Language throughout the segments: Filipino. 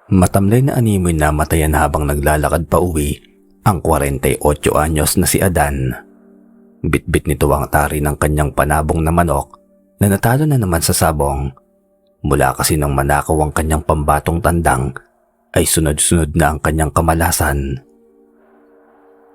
Matamlay na animoy na matayan habang naglalakad pa uwi ang 48 anyos na si Adan. Bitbit nito ang tari ng kanyang panabong na manok na natalo na naman sa sabong. Mula kasi nang manakaw ang kanyang pambatong tandang ay sunod-sunod na ang kanyang kamalasan.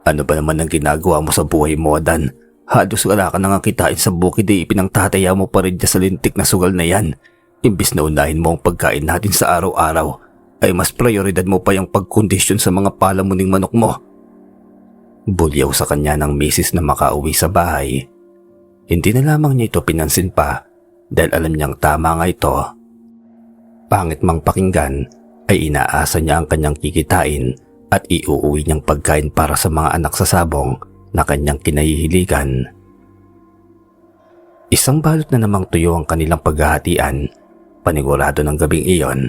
Ano ba naman ang ginagawa mo sa buhay mo, Adan? Halos wala ka nang kitain sa bukid ay ipinangtataya mo pa rin dyan sa lintik na sugal na yan. Imbis na unahin mo ang pagkain natin sa araw-araw, ay mas prioridad mo pa yung pagkondisyon sa mga palamuning manok mo. Bulyaw sa kanya ng misis na makauwi sa bahay. Hindi na lamang niya ito pinansin pa dahil alam niyang tama nga ito. Pangit mang pakinggan ay inaasa niya ang kanyang kikitain at iuuwi niyang pagkain para sa mga anak sa sabong na kanyang kinahihiligan. Isang balot na namang tuyo ang kanilang paghahatian, panigurado ng gabing iyon.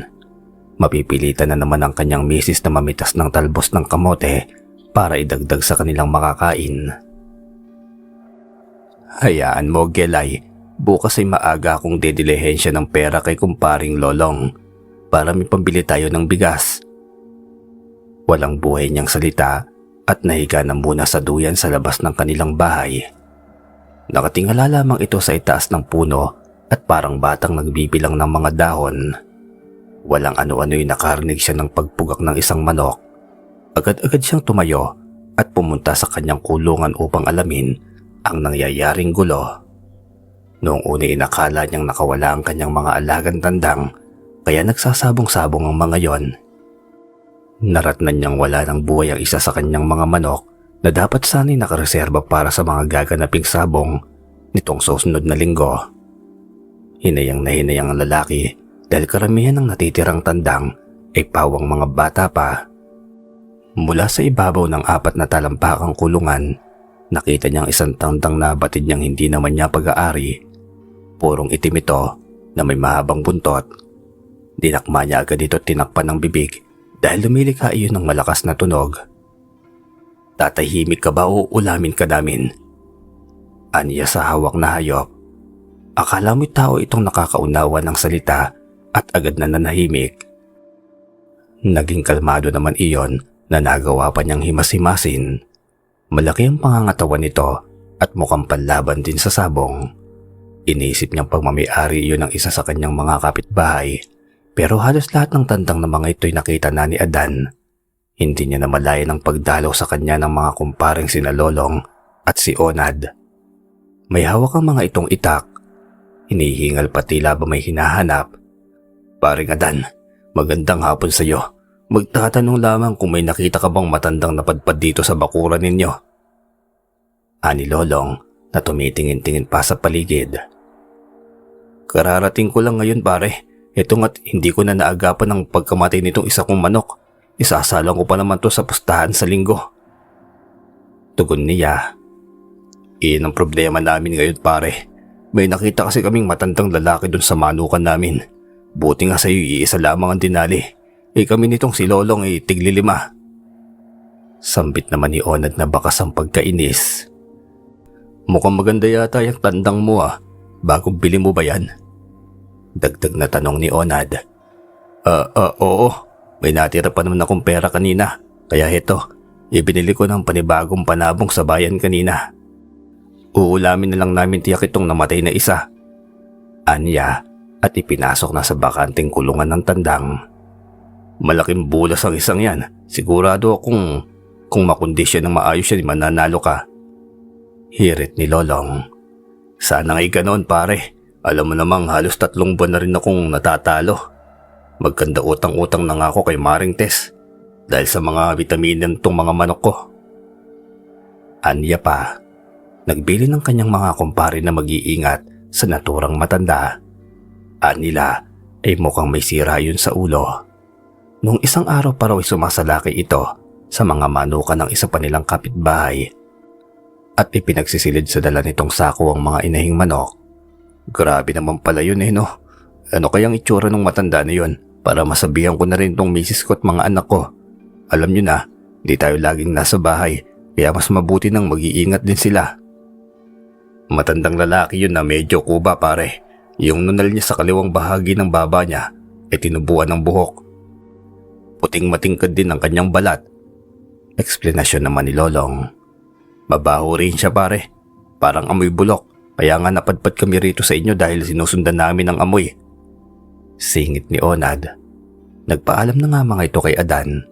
Mapipilitan na naman ang kanyang misis na mamitas ng talbos ng kamote para idagdag sa kanilang makakain. Hayaan mo, Gelay. Bukas ay maaga akong dedilihensya ng pera kay kumparing Lolong para may pambili tayo ng bigas. Walang buhay niyang salita at nahiga na muna sa duyan sa labas ng kanilang bahay. Nakatingala lamang ito sa itaas ng puno at parang batang nagbibilang ng mga dahon. Walang ano-ano'y nakarinig siya ng pagpugak ng isang manok. Agad-agad siyang tumayo at pumunta sa kanyang kulungan upang alamin ang nangyayaring gulo. Noong una inakala niyang nakawala ang kanyang mga alagang tandang kaya nagsasabong-sabong ang mga yon. Naratnan niyang wala ng buhay ang isa sa kanyang mga manok na dapat sana'y nakareserba para sa mga gaganaping sabong nitong susunod na linggo. Hinayang na hinayang ang lalaki dahil karamihan ng natitirang tandang ay pawang mga bata pa. Mula sa ibabaw ng 4 na talampakang kulungan, nakita niyang isang tandang na batid niyang hindi naman niya pag-aari. Purong itim ito na may mahabang buntot. Dinakma niya agad ito at tinakpan ng bibig dahil lumilikha iyon ng malakas na tunog. Tatahimik ka ba o ulamin ka namin? Aniya sa hawak na hayop. Akala mo'y tao itong nakakaunawa ng salita at agad na nanahimik. Naging kalmado naman iyon na nagawa pa niyang himas-himasin. Malaki ang pangangatawan nito at mukhang panlaban din sa sabong. Inisip niyang pagmamay-ari iyon ng isa sa kanyang mga kapitbahay, pero halos lahat ng tandang na mga ito'y nakita na ni Adan. Hindi niya namalayan ang pagdalaw sa kanya ng mga kumparing sina Lolong at si Onad. May hawak ang mga itong itak. Hinihingal pa tila ba may hinahanap. Paring Adan, magandang hapon sa iyo. Magtatanong lamang kung may nakita ka bang matandang napadpad dito sa bakuran ninyo. Ani Lolong na tumitingin-tingin pa sa paligid. Kararating ko lang ngayon pare. Ito nga't hindi ko na naagapan ang pagkamatay nitong isa kong manok. Isasalang ko pa naman to sa pustahan sa linggo. Tugon niya. Iyan ang problema namin ngayon pare. May nakita kasi kaming matandang lalaki dun sa manukan namin. Buti nga sa'yo iisa lamang ang dinali. Kami nitong si Lolong ay tig-5. Sambit naman ni Onad na bakas ang pagkainis. Mukhang maganda yata yung tandang mo Bagong bili mo ba yan? Dagdag na tanong ni Onad. Oo. May natira pa naman akong pera kanina. Kaya heto, ibinili ko ng panibagong panabong sa bayan kanina. Uulamin na lang namin tiyak itong namatay na isa. Anya at ipinasok na sa bakanting kulungan ng tandang. Malaking bulas ang isang yan. Sigurado akong kung makondisyon ng maayos yan mananalo ka. Hirit ni Lolong. Sana nga'y ganoon pare. Alam mo namang halos 3 buwan na rin akong natatalo. Magkanda utang-utang na nga ako kay Maring Tess dahil sa mga vitamina nitong mga manok ko. Anya pa. Nagbili ng kanyang mga kumpare na mag-iingat sa naturang matanda. Anila ay mukhang may sira yun sa ulo. Nung isang araw pa raw ay sumasalaki ito sa mga manukan ng isa pa nilang kapitbahay at ipinagsisilid sa dala nitong sako ang mga inahing manok. Grabe naman pala yun no? Ano kayang itsura ng matanda na yun para masabihan ko na rin itong misis ko at mga anak ko. Alam nyo na, di tayo laging nasa bahay kaya mas mabuti nang mag-iingat din sila. Matandang lalaki yun na medyo kuba pare. Yung nunal niya sa kaliwang bahagi ng baba niya ay tinubuan ng buhok. Buting matingkad din ang kanyang balat. Eksplanasyon naman ni Lolong. Mabaho rin siya pare. Parang amoy bulok. Kaya nga napadpad kami rito sa inyo dahil sinusundan namin ang amoy. Singit ni Onad. Nagpaalam na nga mga ito kay Adan.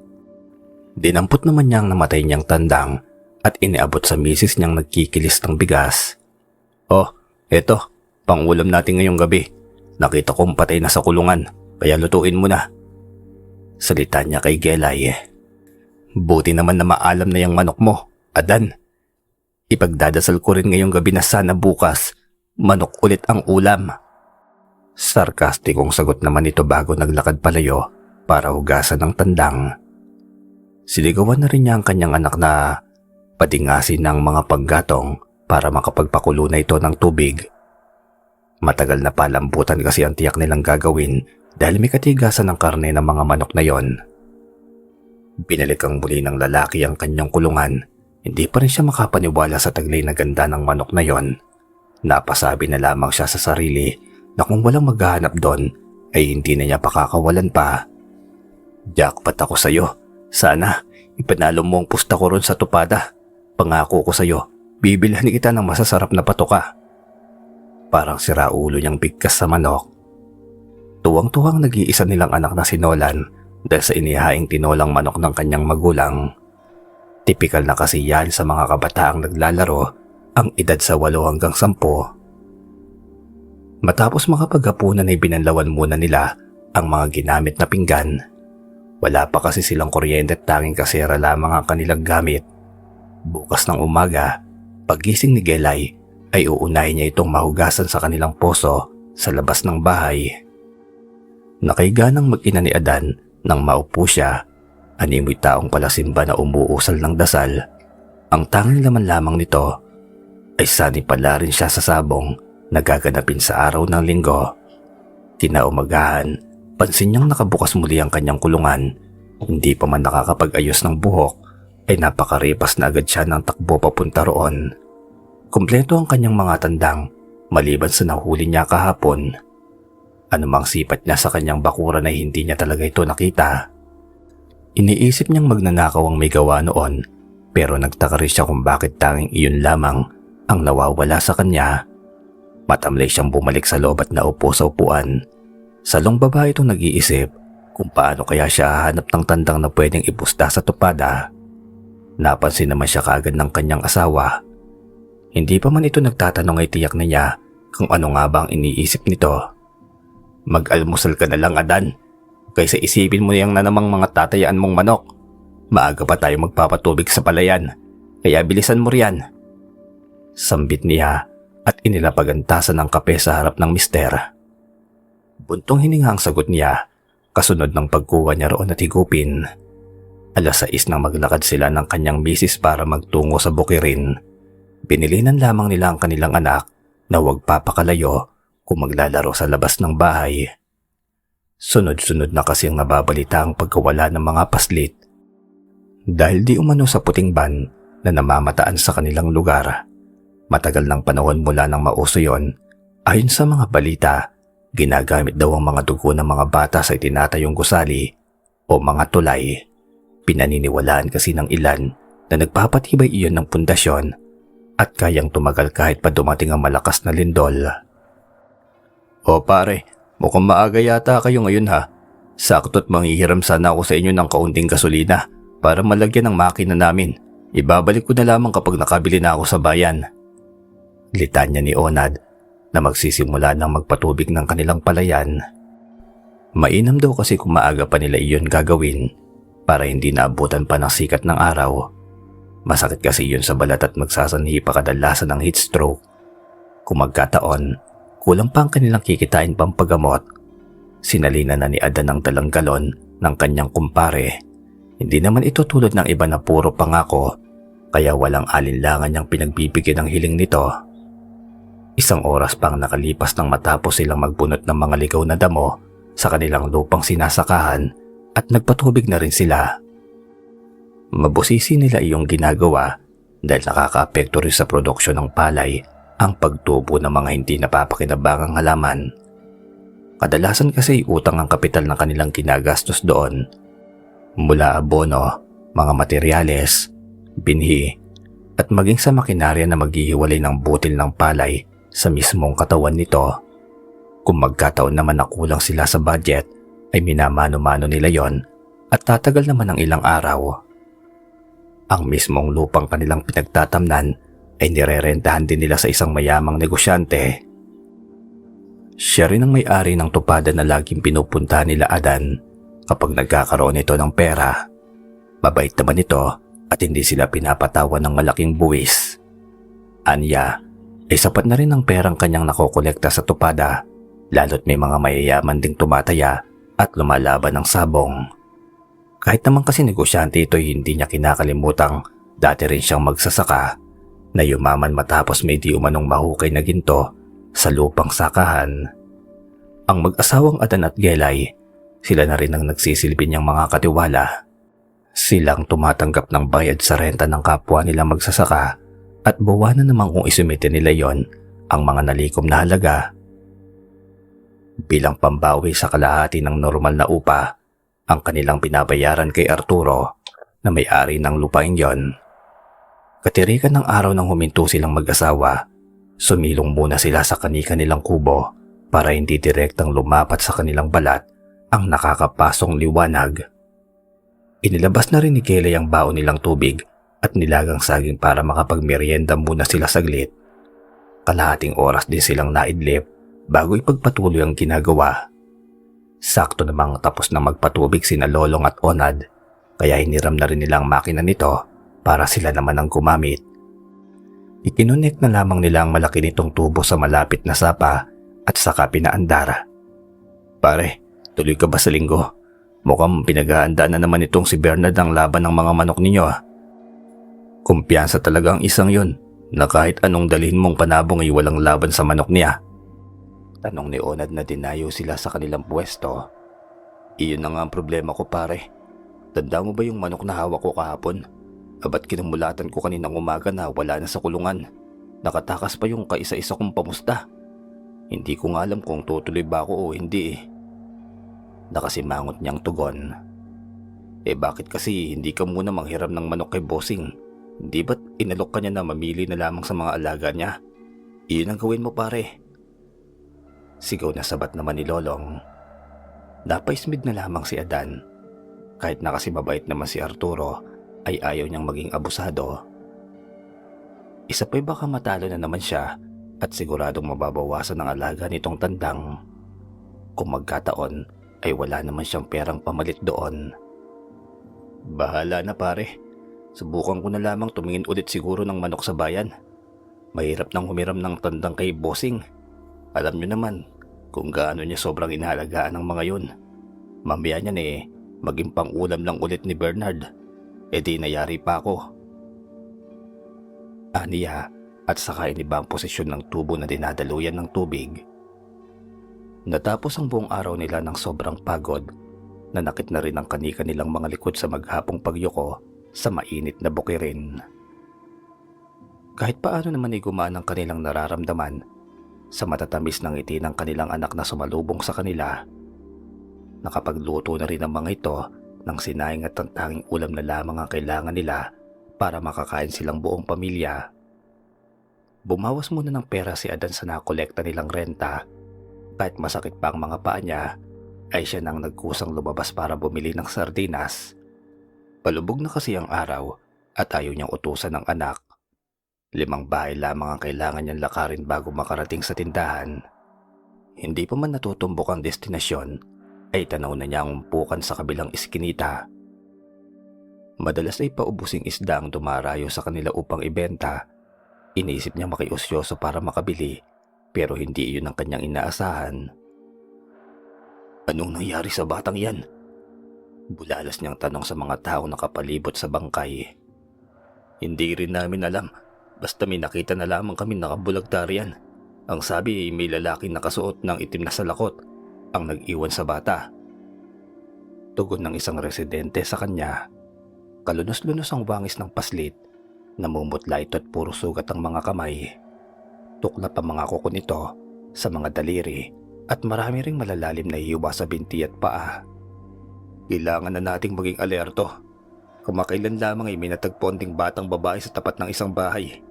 Dinampot naman niyang namatay niyang tandang at iniabot sa misis niyang nagkikilis ng bigas. Oh, eto, pangulam natin ngayong gabi. Nakita kong patay na sa kulungan, kaya lutuin mo na. Salita niya kay Gelay. Buti naman na maalam na yung manok mo, Adan. Ipagdadasal ko rin ngayong gabi na sana bukas, manok ulit ang ulam. Sarkastikong sagot naman ito bago naglakad palayo para hugasan ng tandang. Siligawan na rin niya ang kanyang anak na patingasin ng mga paggatong para makapagpakulo na ito ng tubig. Matagal na palambutan kasi ang tiyak nilang gagawin dahil may katigasan ng karne ng mga manok na yon. Binalikan muli ng lalaki ang kanyang kulungan. Hindi pa rin siya makapaniwala sa taglay na ganda ng manok na yon. Napasabi na lamang siya sa sarili na kung walang maghahanap doon ay hindi na niya pakakawalan pa. Jackpot ako sa'yo. Sana ipanalo mo ang pusta ko ron sa tupada. Pangako ko sa'yo, bibilhan kita ng masasarap na patoka. Parang siraulo niyang bigkas sa manok. Tuwang-tuwang nag-iisa nilang anak na si Nolan dahil sa inihaing tinolang manok ng kanyang magulang. Tipikal na kasi yan sa mga kabataang naglalaro ang edad sa 8 hanggang 10. Matapos makapaghapunan ay binanlawan muna nila ang mga ginamit na pinggan. Wala pa kasi silang kuryente at tanging kasera lamang ang kanilang gamit. Bukas ng umaga, paggising ni Gelay ay uunahin niya itong mahugasan sa kanilang poso sa labas ng bahay. Nakaiga ng mag-ina ni Adan nang maupo siya. Animoy taong palasimba na umuusal ng dasal. Ang tanging laman lamang nito ay sanipala rin siya sa sabong na gaganapin sa araw ng linggo. Kinaumagahan, pansin niyang nakabukas muli ang kanyang kulungan. Hindi pa man nakakapag-ayos ng buhok ay napakaripas na agad siya ng takbo papunta roon. Kumpleto ang kanyang mga tandang maliban sa nahuli niya kahapon. Anumang sipat niya sa kanyang bakuran ay hindi niya talaga ito nakita. Iniisip niyang magnanakaw ang may gawa noon pero nagtaka rin siya kung bakit tanging iyon lamang ang nawawala sa kanya. Matamlay siyang bumalik sa loob at naupo sa upuan. Salong babae itong nag-iisip kung paano kaya siya hahanap ng tandang na pwedeng ipusta sa tupada. Napansin naman siya kaagad ng kanyang asawa. Hindi pa man ito nagtatanong ay tiyak na niya kung ano nga ba ang iniisip nito. Mag-almusal ka na lang, Adan. Kaysa isipin mo yang na namang mga tatayaan mong manok. Maaga pa tayo magpapatubig sa palayan, kaya bilisan mo riyan. Sambit niya at inilapagantasan ng kape sa harap ng mister. Buntong hininga ang sagot niya, kasunod ng pagkuha niya roon at higupin. 6:00 nang maglakad sila ng kanyang misis para magtungo sa bukirin. Binilinan lamang nila ang kanilang anak na huwag papakalayo kung maglalaro sa labas ng bahay. Sunod-sunod na kasi ang nababalita ang pagkawala ng mga paslit. Dahil di umano sa puting ban na namamataan sa kanilang lugar. Matagal ng panahon mula nang mauso yon, ayon sa mga balita, ginagamit daw ang mga dugo ng mga bata sa itinatayong gusali o mga tulay. Pinaniniwalaan kasi ng ilan na nagpapatibay iyon ng pundasyon at kayang tumagal kahit pa dumating ang malakas na lindol. O pare, mukhang maaga yata kayo ngayon ha. Sakto't manghihiram sana ako sa inyo ng kaunting gasolina para malagyan ng makina namin. Ibabalik ko na lamang kapag nakabili na ako sa bayan. Litanya ni Onad na magsisimula ng magpatubig ng kanilang palayan. Mainam daw kasi kung maaga pa nila iyon gagawin para hindi naabutan pa ng sikat ng araw. Masakit kasi yun sa balat at magsasanhi pa kadalasan ng heat stroke. Kung magkataon, kulang pa ang kanilang kikitain pampagamot. Sinalina na ni Adan ang dalang galon ng kanyang kumpare. Hindi naman ito tulad ng iba na puro pangako, kaya walang alinlangan niyang pinagbibigyan ng hiling nito. 1 oras pang nakalipas nang matapos silang magbunot ng mga ligaw na damo sa kanilang lupang sinasakahan at nagpatubig na rin sila. Mabusisi nila iyong ginagawa dahil nakakaapekto rin sa produksyon ng palay ang pagtubo ng mga hindi napapakinabangang halaman. Kadalasan kasi utang ang kapital ng kanilang ginagastos doon. Mula abono, mga materyales, binhi, at maging sa makinarya na maghihiwalay ng butil ng palay sa mismong katawan nito. Kung magkataon naman na kulang sila sa budget, ay minamano-mano nila yon at tatagal naman ng ilang araw. Ang mismong lupang kanilang pinagtatamnan ay nirerentahan din nila sa isang mayamang negosyante. Siya rin ang may-ari ng tupada na laging pinupuntahan nila Adan kapag nagkakaroon ito ng pera. Mabait naman ito at hindi sila pinapatawan ng malaking buwis. Anya, ay sapat na rin ang perang kanyang nakokolekta sa tupada, lalo't may mga mayayaman ding tumataya at lumalaban ng sabong. Kahit naman kasi negosyante ito, hindi niya kinakalimutang dati rin siyang magsasaka na yumaman matapos may di umanong mahukay na ginto sa lupang sakahan. Ang mag-asawang Adan at Gelay, sila na rin ang nagsisilbi niyang mga katiwala. Silang tumatanggap ng bayad sa renta ng kapwa nila magsasaka at buwanan naman kung isumite nila yon ang mga nalikom na halaga. Bilang pambawi sa kalahati ng normal na upa, ang kanilang pinabayaran kay Arturo na may-ari ng lupain yon. Katirikan ng araw nang huminto silang mag-asawa, sumilong muna sila sa kani-kanilang kubo para hindi direktang lumapat sa kanilang balat ang nakakapasong liwanag. Inilabas na rin ni Kelly ang baon nilang tubig at nilagang saging para makapagmeryenda muna sila saglit. Kalahating oras din silang naidlip bago ipagpatuloy ang ginagawa. Sakto namang tapos na magpatubig sina Lolong at Onad, kaya hiniram na rin nilang makina nito para sila naman ang gumamit. Ikinunik na lamang nila ang malaki nitong tubo sa malapit na sapa at saka pinaandar. Pare, tuloy ka ba sa linggo? Mukhang pinag-aandaan na naman itong si Bernard ang laban ng mga manok ninyo. Kumpiyansa talaga ang isang yun na kahit anong dalhin mong panabong ay walang laban sa manok niya. Tanong ni Onad na dinayo sila sa kanilang pwesto. Iyon na nga ang problema ko, pare. Tanda mo ba yung manok na hawak ko kahapon? Ba't kinamulatan ko kaninang umaga na wala na sa kulungan? Nakatakas pa yung kaisa-isa kong pamusta. Hindi ko nga alam kung tutuloy ba ako o hindi eh. Nakasimangot niyang tugon. Bakit kasi hindi ka muna manghiram ng manok kay Bossing? Hindi ba't inalok ka niya na mamili na lamang sa mga alaga niya? Iyon ang gawin mo, pare. Sigaw na sabat naman ni Lolong. Napaismid na lamang si Adan. Kahit na kasi mabait naman si Arturo, ay ayaw niyang maging abusado. Isa pa'y baka matalo na naman siya at siguradong mababawasan ang alaga nitong tandang. Kung magkataon ay wala naman siyang perang pamalit doon. Bahala na, pare. Subukan ko na lamang tumingin ulit siguro ng manok sa bayan. Mahirap nang humiram ng tandang kay Bossing. Alam niyo naman kung gaano niya sobrang inahalagaan ng mga yun. Mamaya niyan maging pang-ulam lang ulit ni Bernard. Di nayari pa ako. Aniya at saka iniba ang posisyon ng tubo na dinadaluyan ng tubig. Natapos ang buong araw nila ng sobrang pagod. Nanakit na rin ang kani-kanilang mga likod sa maghapong pagyuko sa mainit na bukirin. Kahit paano naman gumaan ang kanilang nararamdaman sa matatamis ng ngiti ng kanilang anak na sumalubong sa kanila. Nakapagluto na rin ang mga ito ng sinaing at ang tanging ulam na lamang ang kailangan nila para makakain silang buong pamilya. Bumawas muna ng pera si Adan sa nakolekta nilang renta. Kahit masakit pa ang mga paa niya, ay siya nang nagkusang lumabas para bumili ng sardinas. Palubog na kasi ang araw at ayaw niyang utusan ng anak. 5 bahay lamang ang kailangan niyang lakarin bago makarating sa tindahan. Hindi pa man natutumbok ang destinasyon, ay tanaw na niya ang umpukan sa kabilang iskinita. Madalas ay paubusing isda ang dumarayo sa kanila upang ibenta. Inisip niya makiusyoso para makabili, pero hindi iyon ang kanyang inaasahan. Anong nangyari sa batang yan? Bulalas niyang tanong sa mga taong nakapalibot sa bangkay. Hindi rin namin alam. Basta may nakita na lamang kami nakabulagta riyan. Ang sabi ay may lalaking nakasuot ng itim na salakot ang nag-iwan sa bata. Tugon ng isang residente sa kanya. Kalunos-lunos ang wangis ng paslit. Namumutla ito at puro sugat ang mga kamay. Tuklap ang mga kuko nito sa mga daliri at marami ring malalalim na hiwa sa binti at paa. Kailangan na nating maging alerto. Kamakailan lamang ay may natagpuan ding batang babae sa tapat ng isang bahay.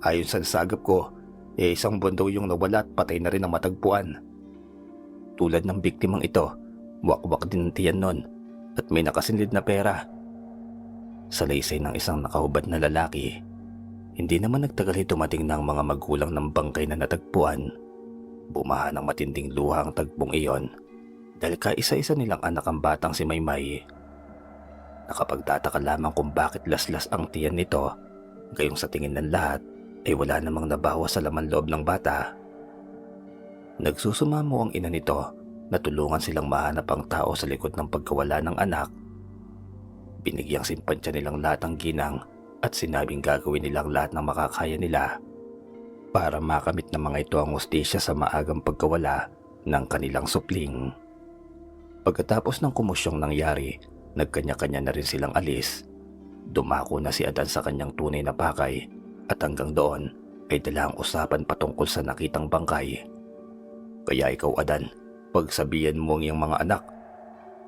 Ayon sa nasagap ko, isang buwan daw yung nawala at patay na rin ang matagpuan. Tulad ng biktimang ito, wakwak din ang tiyan nun at may nakasinlid na pera. Salaysay ng isang nakahubad na lalaki. Hindi naman nagtagal ay dumating na ang mga magulang ng bangkay na natagpuan. Bumaha ng matinding luha ang tagpong iyon dahil kaisa-isa nilang anak ang batang si Maymay. Nakapagtataka lamang kung bakit laslas ang tiyan nito, gayong sa tingin ng lahat ay wala namang nabawas sa laman loob ng bata. Nagsusumamo ang ina nito na tulungan silang mahanap ang tao sa likod ng pagkawala ng anak. Binigyang simpansya nilang lahat ng ginang at sinabing gagawin nilang lahat ng makakaya nila para makamit ng mga ito ang hustisya sa maagang pagkawala ng kanilang supling. Pagkatapos ng komosyong nangyari, nagkanya-kanya na rin silang alis. Dumako na si Adan sa kanyang tunay na pakay at hanggang doon ay dala ang usapan patungkol sa nakitang bangkay. Kaya ikaw, Adan, pagsabihan mo ang iyong mga anak.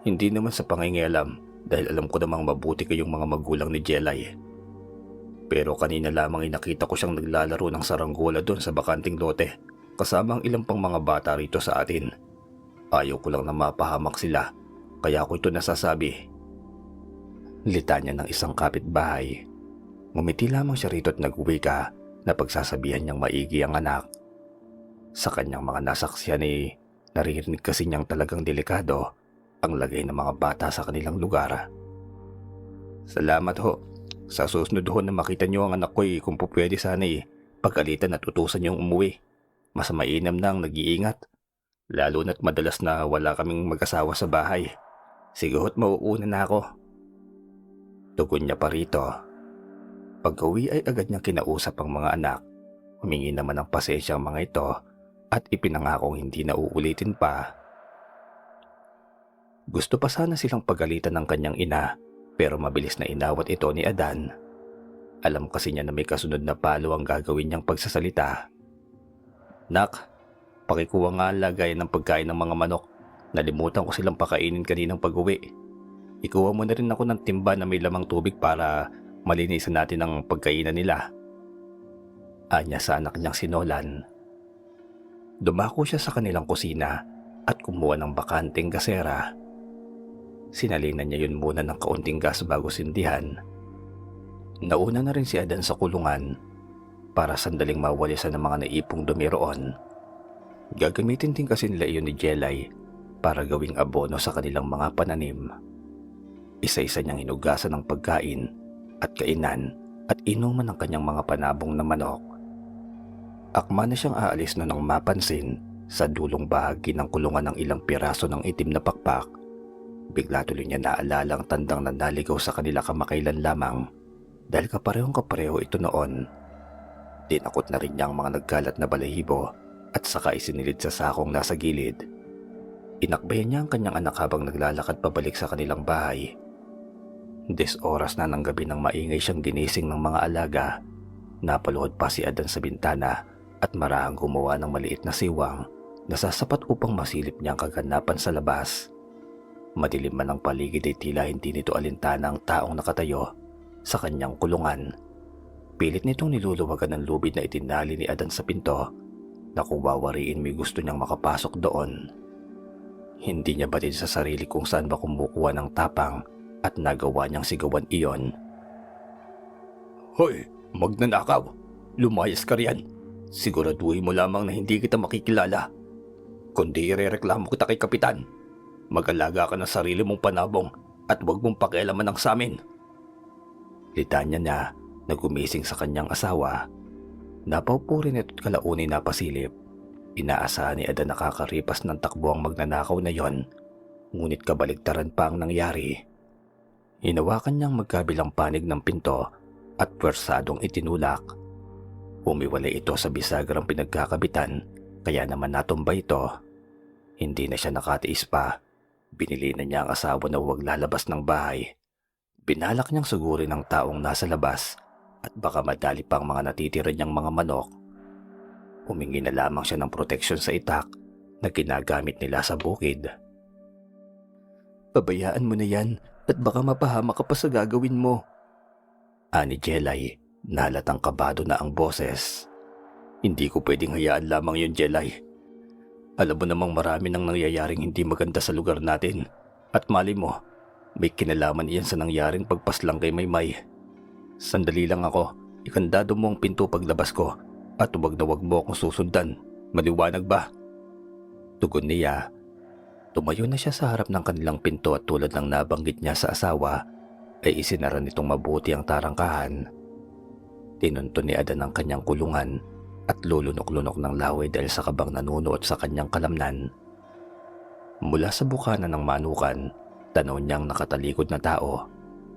Hindi naman sa pangingialam dahil alam ko namang mabuti kayong mga magulang ni Jelay. Pero kanina lamang ay nakita ko siyang naglalaro ng saranggola doon sa bakanting lote kasama ang ilang pang mga bata rito sa atin. Ayaw ko lang na mapahamak sila kaya ako ito nasasabi. Litanya ng isang kapitbahay. Ngumiti lamang siya rito at nagwika na pagsasabihan niyang maigi ang anak. Sa kanyang mga nasaksihan ay naririnig kasi niyang talagang delikado ang lagay ng mga bata sa kanilang lugar. Salamat ho. Sa susunod ho na makita niyo ang anak ko kung pupwede sana pagalitan at utusan niyong umuwi. Mas mainam na ang nag-iingat. Lalo na't madalas na wala kaming mag-asawa sa bahay. Sigurot mauuna na ako. Tugon niya pa rito. Pag-uwi ay agad niyang kinausap ang mga anak. Humingi naman ng pasensya ang mga ito at ipinangakong hindi na uulitin pa. Gusto pa sana silang pagalitan ng kanyang ina pero mabilis na inawat ito ni Adan. Alam kasi niya na may kasunod na palo ang gagawin niyang pagsasalita. Nak, pakikuha nga ang lagayan ng pagkain ng mga manok. Nalimutan ko silang pakainin kaninang pag-uwi. Ikuha mo na rin ako ng timba na may lamang tubig para malinisan natin ang pagkainan nila. Anya sa anak niyang sinolan. Dumako siya sa kanilang kusina at kumuha ng bakanteng gasera. Sinalinan niya yun muna ng kaunting gas bago sindihan. Nauna na rin si Adan sa kulungan para sandaling mawalisan ng mga naipong dumi roon. Gagamitin din kasi nila iyon ni Jelay para gawing abono sa kanilang mga pananim. Isa-isa niyang hinugasan ng pagkain at kainan at inuman ng kanyang mga panabong na manok. Akma na siyang aalis na nang mapansin sa dulong bahagi ng kulungan ng ilang piraso ng itim na pakpak. Bigla tuloy niya naalala ang tandang na naligaw sa kanila kamakailan lamang dahil kaparehong-kapareho ito noon. Dinakot na rin niya ang mga nagkalat na balahibo at saka isinilid sa sakong nasa gilid. Inakbayan niya ang kanyang anak habang naglalakad pabalik sa kanilang bahay. 10 oras na ng gabi nang maingay siyang ginising ng mga alaga. Napaluhod pa si Adan sa bintana at marahang gumawa ng maliit na siwang na sasapat upang masilip niya ang kaganapan sa labas. Madilim man ang paligid ay tila hindi nito alintana ang taong nakatayo sa kanyang kulungan. Pilit nitong niluluwagan ng lubid na itinali ni Adan sa pinto na kung wawariin may gusto niyang makapasok doon. Hindi niya batid sa sarili kung saan ba kumukuha ng tapang at nagawa niyang sigawan iyon. Hoy, magnanakaw! Lumayas ka riyan! Siguraduhin mo lamang na hindi kita makikilala. Kundi irereklamo kita kay Kapitan. Mag-alaga ka ng sarili mong panabong at huwag mong pakialaman ang samin. Litanya niya na gumising sa kanyang asawa. Napaupo rin ito't kalaunin napasilip. Inaasahan ni Adan nakakaripas ng takbo ang magnanakaw na yon. Ngunit kabaligtaran pa ang nangyari. Hinawakan niyang magkabilang panig ng pinto at pwersadong itinulak. Umiwalay ito sa bisagrang pinagkakabitan kaya naman natumba ito. Hindi na siya nakatiis pa. Binili na niya ang asawa na huwag lalabas ng bahay. Binalak niyang sugurin ang taong nasa labas at baka madali pa ang mga natitira niyang mga manok. Humingi na lamang siya ng proteksyon sa itak na ginagamit nila sa bukid. Pabayaan mo na yan at baka mapahamak ka pa sa gagawin mo. Ani Jelay, nahalatang kabado na ang boses. Hindi ko pwedeng hayaan lamang yun, Jelay. Alam mo namang marami nang nangyayaring hindi maganda sa lugar natin. At mali mo, may kinalaman iyan sa nangyaring pagpaslang kay Maymay. Sandali lang ako, ikandado mo ang pinto paglabas ko at huwag na huwag mo akong susundan. Maliwanag ba? Tugon niya. Tumayo na siya sa harap ng kanilang pinto at tulad ng nabanggit niya sa asawa, ay isinara nitong mabuti ang tarangkahan. Tinunto ni Adan ang kanyang kulungan at lulunok-lunok ng laway dahil sa kabang nanunuot sa kanyang kalamnan. Mula sa bukana ng manukan, tanaw niyang nakatalikod na tao.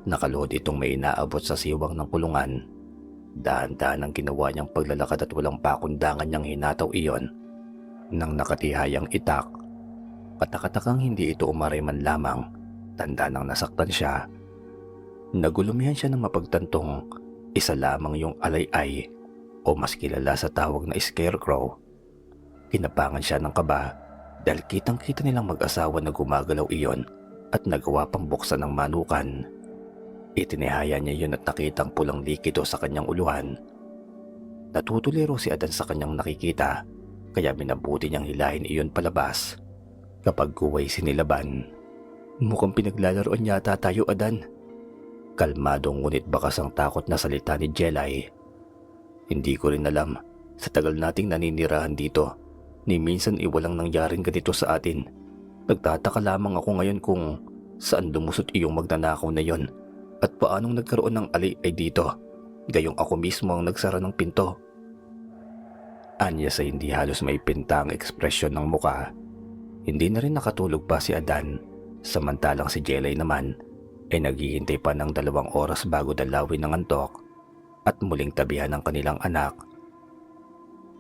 Nakaluhod itong may inaabot sa siwang ng kulungan. Dahan-dahan ang ginawa niyang paglalakad at walang pakundangan niyang hinataw iyon. Nang nakatihayang itak, katakatakang hindi ito umaray man lamang, tanda nang nasaktan siya. Nagulumihan siya ng mapagtantong isa lamang yung alay-ay o mas kilala sa tawag na scarecrow. Kinapangan siya ng kaba dahil kitang-kita nilang mag-asawa na gumagalaw iyon at nagawa pang buksan ng manukan. Itinihaya niya yun at nakitang pulang likido sa kanyang uluhan. Natutuliro si Adan sa kanyang nakikita kaya minabuti niyang hilahin iyon palabas. Kapag kuway sinilaban, mukhang pinaglalaroan yata tayo, Adan. Kalmadong ngunit bakas ang takot na salita ni Jelay. Hindi ko rin alam, sa tagal nating naninirahan dito, ni minsan iwalang nangyaring ganito sa atin. Nagtataka lamang ako ngayon kung saan lumusot iyong magnanakaw na yon at paanong nagkaroon ng ali ay dito, gayong ako mismo ang nagsara ng pinto. Anya sa hindi halos may pinta ang ekspresyon ng muka. Hindi na rin nakatulog pa si Adan, samantalang si Jelay naman ay naghihintay pa ng 2 oras bago dalawin ng antok at muling tabihan ng kanilang anak.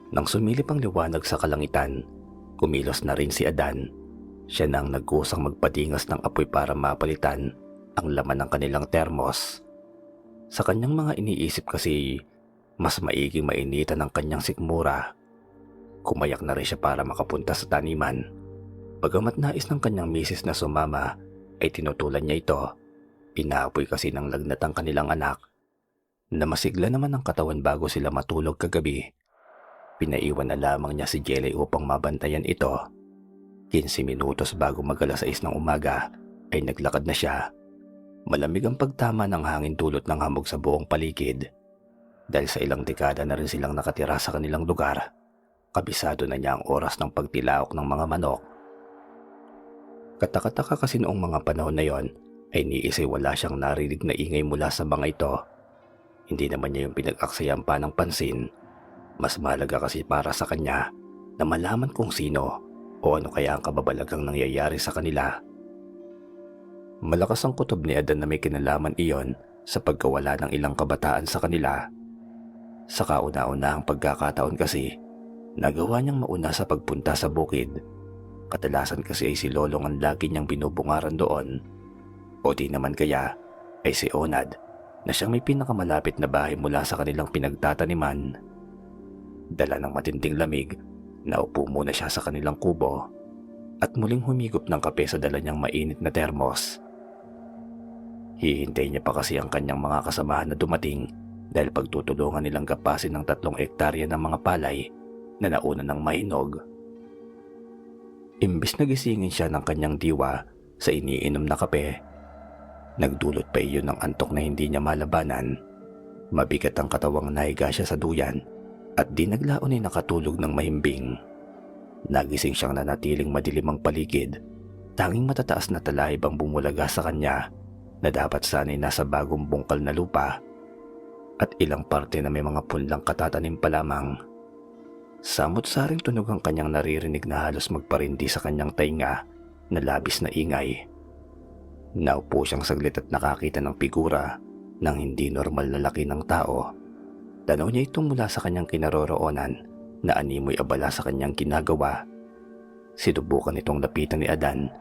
Nang sumilip ang liwanag sa kalangitan, kumilos na rin si Adan. Siya na ang nagkusang magpatingas ng apoy para mapalitan ang laman ng kanilang termos. Sa kanyang mga iniisip kasi, mas maiging mainitan ang kanyang sikmura. Kumayak na rin siya para makapunta sa taniman. Bagamat nais ng kanyang misis na sumama, ay tinutulan niya ito. Pinaapoy kasi ng lagnat ang kanilang anak. Namasigla naman ang katawan bago sila matulog kagabi. Pinaiwan na lamang niya si Jelay upang mabantayan ito. 15 minutos bago mag-alas 6 ng umaga ay naglakad na siya. Malamig ang pagtama ng hangin dulot ng hamog sa buong paligid. Dahil sa ilang dekada na rin silang nakatira sa kanilang lugar, kabisado na niya ang oras ng pagtilaok ng mga manok. Katakataka kasi noong mga panahon na yon ay niisay wala siyang narinig na ingay mula sa mga ito. Hindi naman niya yung pinag-aksayan pa ng pansin. Mas mahalaga kasi para sa kanya na malaman kung sino o ano kaya ang kababalagang nangyayari sa kanila. Malakas ang kutob ni Adan na may kinalaman iyon sa pagkawala ng ilang kabataan sa kanila. Sa kauna-unahang pagkakataon kasi, nagawa niyang mauna sa pagpunta sa bukid. Kadalasan kasi ay si Lolong ang lagi niyang binubungaran doon. O di naman kaya ay si Onad na siyang may pinakamalapit na bahay mula sa kanilang pinagtataniman. Dala ng matinding lamig, naupo muna siya sa kanilang kubo at muling humigop ng kape sa dala niyang mainit na termos. Hihintay niya pa kasi ang kanyang mga kasamahan na dumating dahil pagtutulungan nilang gapasin ng 3 hektarya ng mga palay na nauna ng mahinog. Imbis na gisingin siya ng kanyang diwa sa iniinom na kape, nagdulot pa iyon ng antok na hindi niya malabanan. Mabigat ang katawang nahiga siya sa duyan at di naglaon ay nakatulog ng mahimbing. Nagising siyang nanatiling madilim ang paligid. Tanging matataas na talahib ang bumulaga sa kanya na dapat sana'y nasa bagong bungkal na lupa at ilang parte na may mga punlang katatanim pa lamang. Samot-saring tunog ang kanyang naririnig na halos magparindi sa kanyang tainga na labis na ingay. Naupo siyang saglit at nakakita ng figura ng hindi normal na laki ng tao. Tanaw niya itong mula sa kanyang kinaroroonan na animoy abala sa kanyang ginagawa. Sinubukan itong lapitan ni Adan.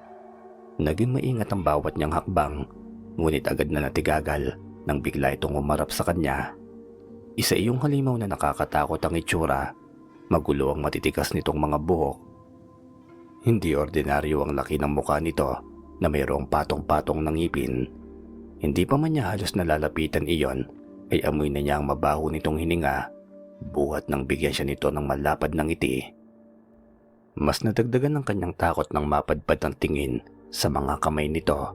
Naging maingat ang bawat niyang hakbang, ngunit agad na natigagal nang bigla itong umarap sa kanya. Isa iyong halimaw na nakakatakot ang itsura. Magulo ang matitigas nitong mga buhok. Hindi ordinaryo ang laki ng mukha nito na mayroong patong-patong ng ngipin. Hindi pa man niya halos nalalapitan iyon ay amoy na niya ang mabaho nitong hininga, buhat nang bigyan siya nito ng malapad ng ngiti. Mas nadagdagan ng kanyang takot nang mapadpad ang tingin sa mga kamay nito.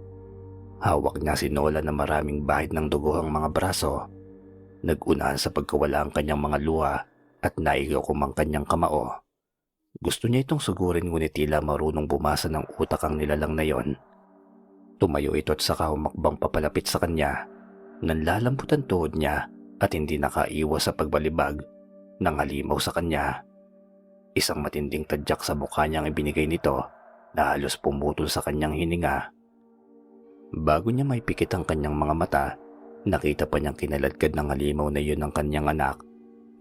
Hawak niya si Nola na maraming bahid ng dugo ang mga braso. Nag-unahan sa pagkawala ang kanyang mga luha at naigaw ang kanyang kamao. Gusto niya itong sugurin ngunit tila marunong bumasa ng utak ang nilalang na yon. Tumayo ito at saka humakbang papalapit sa kanya. Nanlalambot ang tuhod niya at hindi nakaiwas sa pagbalibag ng halimaw sa kanya. Isang matinding tadyak sa mukha niyang ibinigay nito na halos pumutol sa kanyang hininga. Bago niya maipikit ang kanyang mga mata, nakita pa niyang kinaladkad ng halimaw na yun ng kanyang anak.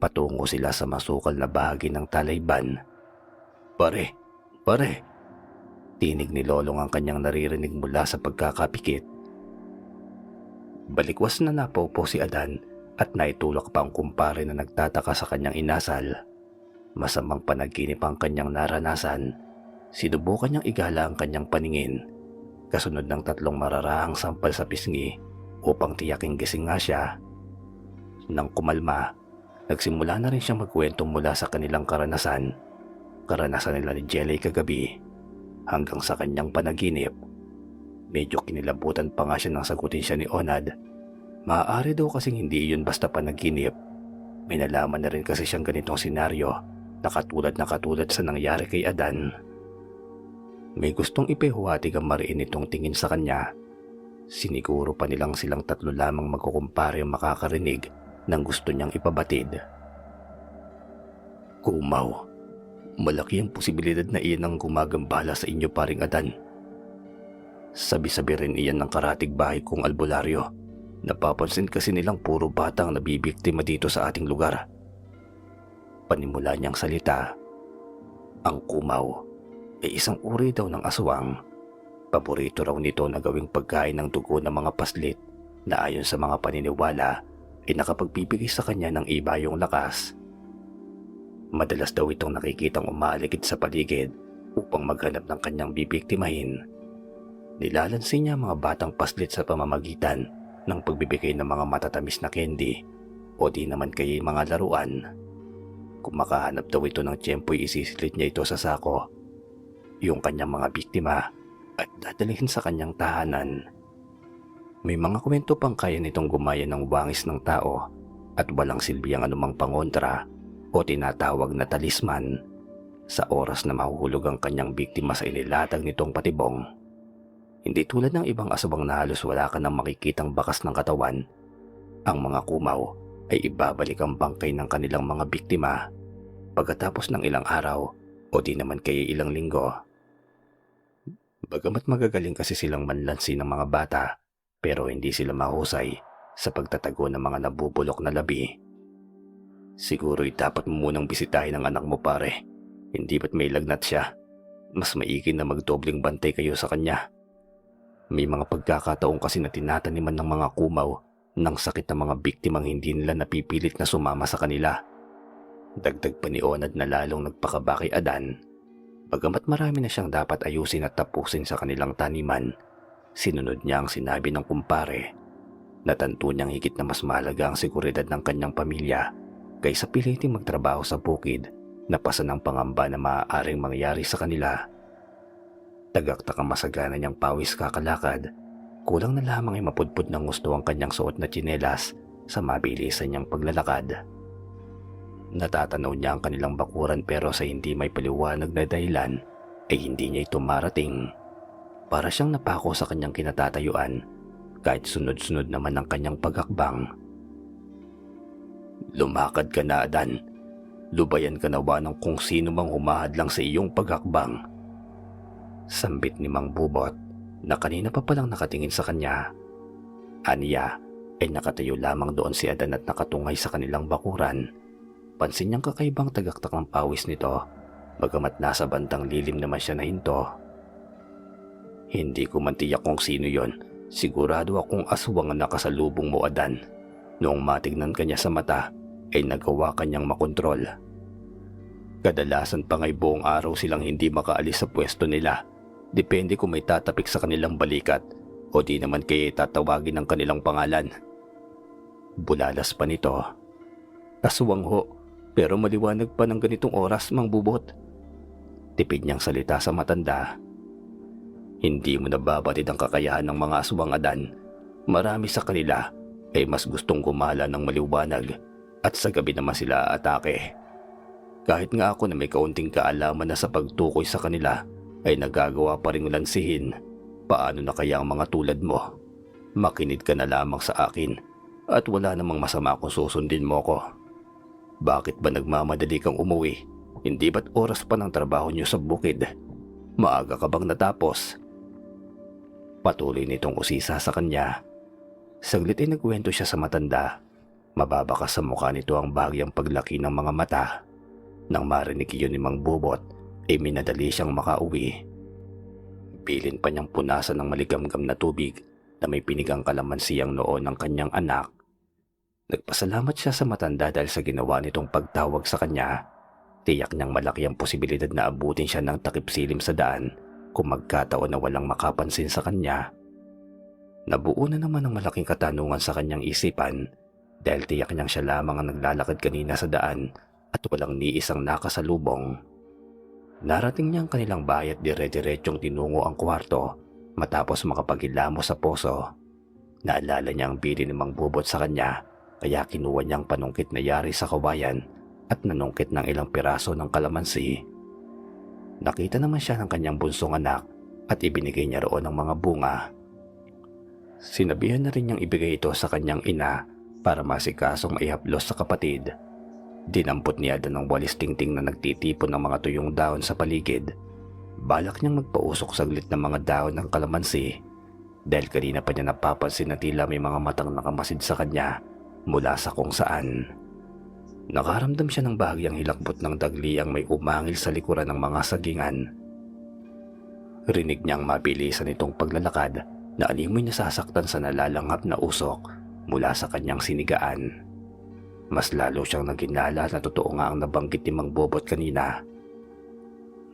Patungo sila sa masukal na bahagi ng talayban. "Pare! Pare!" Tinig ni Lolong ang kanyang naririnig mula sa pagkakapikit. Balikwas na napaupo si Adan at naitulak pa ang kumpare na nagtataka sa kanyang inasal. Masamang panaginip ang kanyang naranasan. Sinubukan niyang igala ang kanyang paningin. Kasunod ng 3 mararahang sampal sa pisngi upang tiyaking gising nga siya. Nang kumalma, nagsimula na rin siyang magkwento mula sa kanilang karanasan. Karanasan nila ni Jelay kagabi. Hanggang sa kanyang panaginip. Medyo kinilabutan pa nga siya nang sagutin siya ni Onad. Maaari daw kasing hindi iyon basta panaginip. May nalaman na rin kasi siyang ganitong senaryo na katulad sa nangyari kay Adan. May gustong ipahiwatig ang mariin itong tingin sa kanya. Siniguro pa nilang silang 3 lamang magkukumpare ang makakarinig ng gusto niyang ipabatid. "Kumaw, malaki ang posibilidad na iyan ang gumagambala sa inyo, paring Adan. Sabi-sabi rin iyan ng karatig bahay kong albularyo. Napapansin kasi nilang puro bata ang nabibiktima dito sa ating lugar." Panimula niyang salita. Ang kumaw ay isang uri daw ng aswang. Paborito raw nito na gawing pagkain ng dugo ng mga paslit na ayon sa mga paniniwala ay nakapagbibigay sa kanya ng iba yung lakas. Madalas daw itong nakikitang umaaligid sa paligid upang maghanap ng kanyang bibiktimahin. Nilalansin niya mga batang paslit sa pamamagitan ng pagbibigay ng mga matatamis na candy o di naman kaya mga laruan. Kung makahanap daw ito ng tiyempo'y isisilit niya ito sa sako, yung kanyang mga biktima, at dadalhin sa kanyang tahanan. May mga kwento pang kaya nitong gumaya ng wangis ng tao at walang silbi ang anumang pangontra o tinatawag na talisman sa oras na mahuhulog ang kanyang biktima sa inilatag nitong patibong. Hindi tulad ng ibang aswang na halos wala ka nang makikitang bakas ng katawan. Ang mga kumaw ay ibabalik ang bangkay ng kanilang mga biktima pagkatapos ng ilang araw o di naman kaya ilang linggo. Bagamat magagaling kasi silang manlansi ng mga bata, pero hindi sila mahusay sa pagtatago ng mga nabubulok na labi. "Siguro'y dapat mo munang bisitahin ang anak mo, pare. Hindi ba't may lagnat siya? Mas maigi na magdobling bantay kayo sa kanya. May mga pagkakataon kasi na tinataniman ng mga kumaw ng sakit ng mga biktimang hindi nila napipilit na sumama sa kanila." Dagdag pa ni Onad na lalong nagpakaba kay Adan. Bagamat marami na siyang dapat ayusin at tapusin sa kanilang taniman, sinunod niya ang sinabi ng kumpare. Natanto niyang higit na mas mahalaga ang seguridad ng kanyang pamilya kaysa piliting magtrabaho sa bukid na pasan ng pangamba na maaaring mangyari sa kanila. Tagaktak ang masagana niyang pawis kakalakad. Kulang na lamang ay mapudpud ng gusto ang kanyang suot na tsinelas sa mabilisan niyang paglalakad. Natatanaw niya ang kanilang bakuran pero sa hindi may paliwanag na dahilan ay hindi niya ito marating. Para siyang napako sa kanyang kinatatayuan kahit sunod-sunod naman ang kanyang paghakbang. "Lumakad ka na, Adan. Lubayan ka na ba ng kung sino mang humahadlang sa iyong paghakbang?" Sambit ni Mang Bubot na kanina pa palang nakatingin sa kanya. Aniya ay nakatayo lamang doon si Adan at nakatungay sa kanilang bakuran. Pansin niyang kakaibang tagaktak ng pawis nito, bagamat nasa bandang lilim naman siya na hinto. "Hindi ko man tiyak kung sino yon. Sigurado akong aswang ang nakasalubong mo, Adan. Noong matignan kanya sa mata, ay nagawa kanyang makontrol. Kadalasan pa nga'y buong araw silang hindi makaalis sa pwesto nila Depende kung may tatapik sa kanilang balikat o di naman kaya tatawagin ng kanilang pangalan. Bulalas pa nito. Aswang ho, pero maliwanag pa ng ganitong oras, Mang Bubot. Tipid niyang salita sa matanda. Hindi mo nababatid ang kakayahan ng mga aswang, Adan. Marami sa kanila ay mas gustong gumala ng maliwanag at sa gabi naman sila atake. Kahit nga ako na may kaunting kaalaman na sa pagtukoy sa kanila ay nagagawa pa rin lansihin. Paano na kaya ang mga tulad mo? Makinig ka na lamang sa akin at wala namang masama kung susundin mo ko. Bakit ba nagmamadali kang umuwi? Hindi ba't oras pa ng trabaho niyo sa bukid? Maaga ka bang natapos? Patuloy nitong usisa sa kanya. Saglit ay nagkwento siya sa matanda. Mababakas sa mukha nito ang bahagyang paglaki ng mga mata. Nang marinig iyon ni Mang Bubot, ay minadali siyang makauwi. Bilin pa niyang punasan ng maligamgam na tubig na may pinigang kalamansi ang noo ng kanyang anak. Nagpasalamat siya sa matanda dahil sa ginawa nitong pagtawag sa kanya. Tiyak niyang malaki ang posibilidad na abutin siya ng takip silim sa daan kung magkataon na walang makapansin sa kanya. Nabuo na naman ang malaking katanungan sa kanyang isipan dahil tiyak niyang siya lamang ang naglalakad kanina sa daan at walang ni isang nakasalubong. Narating niya ang kanilang bahay at dire-diretsong tinungo ang kwarto matapos makapaghilamos sa poso. Naalala niya ang bili ni Mang Bubot sa kanya kaya kinuha niyang panungkit na yari sa kawayan at nanungkit ng ilang piraso ng kalamansi. Nakita naman siya ng kanyang bunsong anak at ibinigay niya roon ang mga bunga. Sinabihan na rin niyang ibigay ito sa kanyang ina para masikasong maihaplos sa kapatid. Dinampot niya Adan ng walis tingting na nagtitipon ng mga tuyong dahon sa paligid. Balak niyang magpausok saglit ng mga dahon ng kalamansi dahil kanina pa niya napapansin na tila may mga matang nakamasid sa kanya mula sa kung saan. Nakaramdam siya ng bahagyang hilakbot ng dagli ang may umangil sa likuran ng mga sagingan. Rinig niyang mabilisan itong paglalakad na animoy niya sasaktan sa nalalanghap na usok mula sa kanyang sinigaan. Mas lalo siyang naginala na totoo nga ang nabanggit ni Mang Bobot kanina.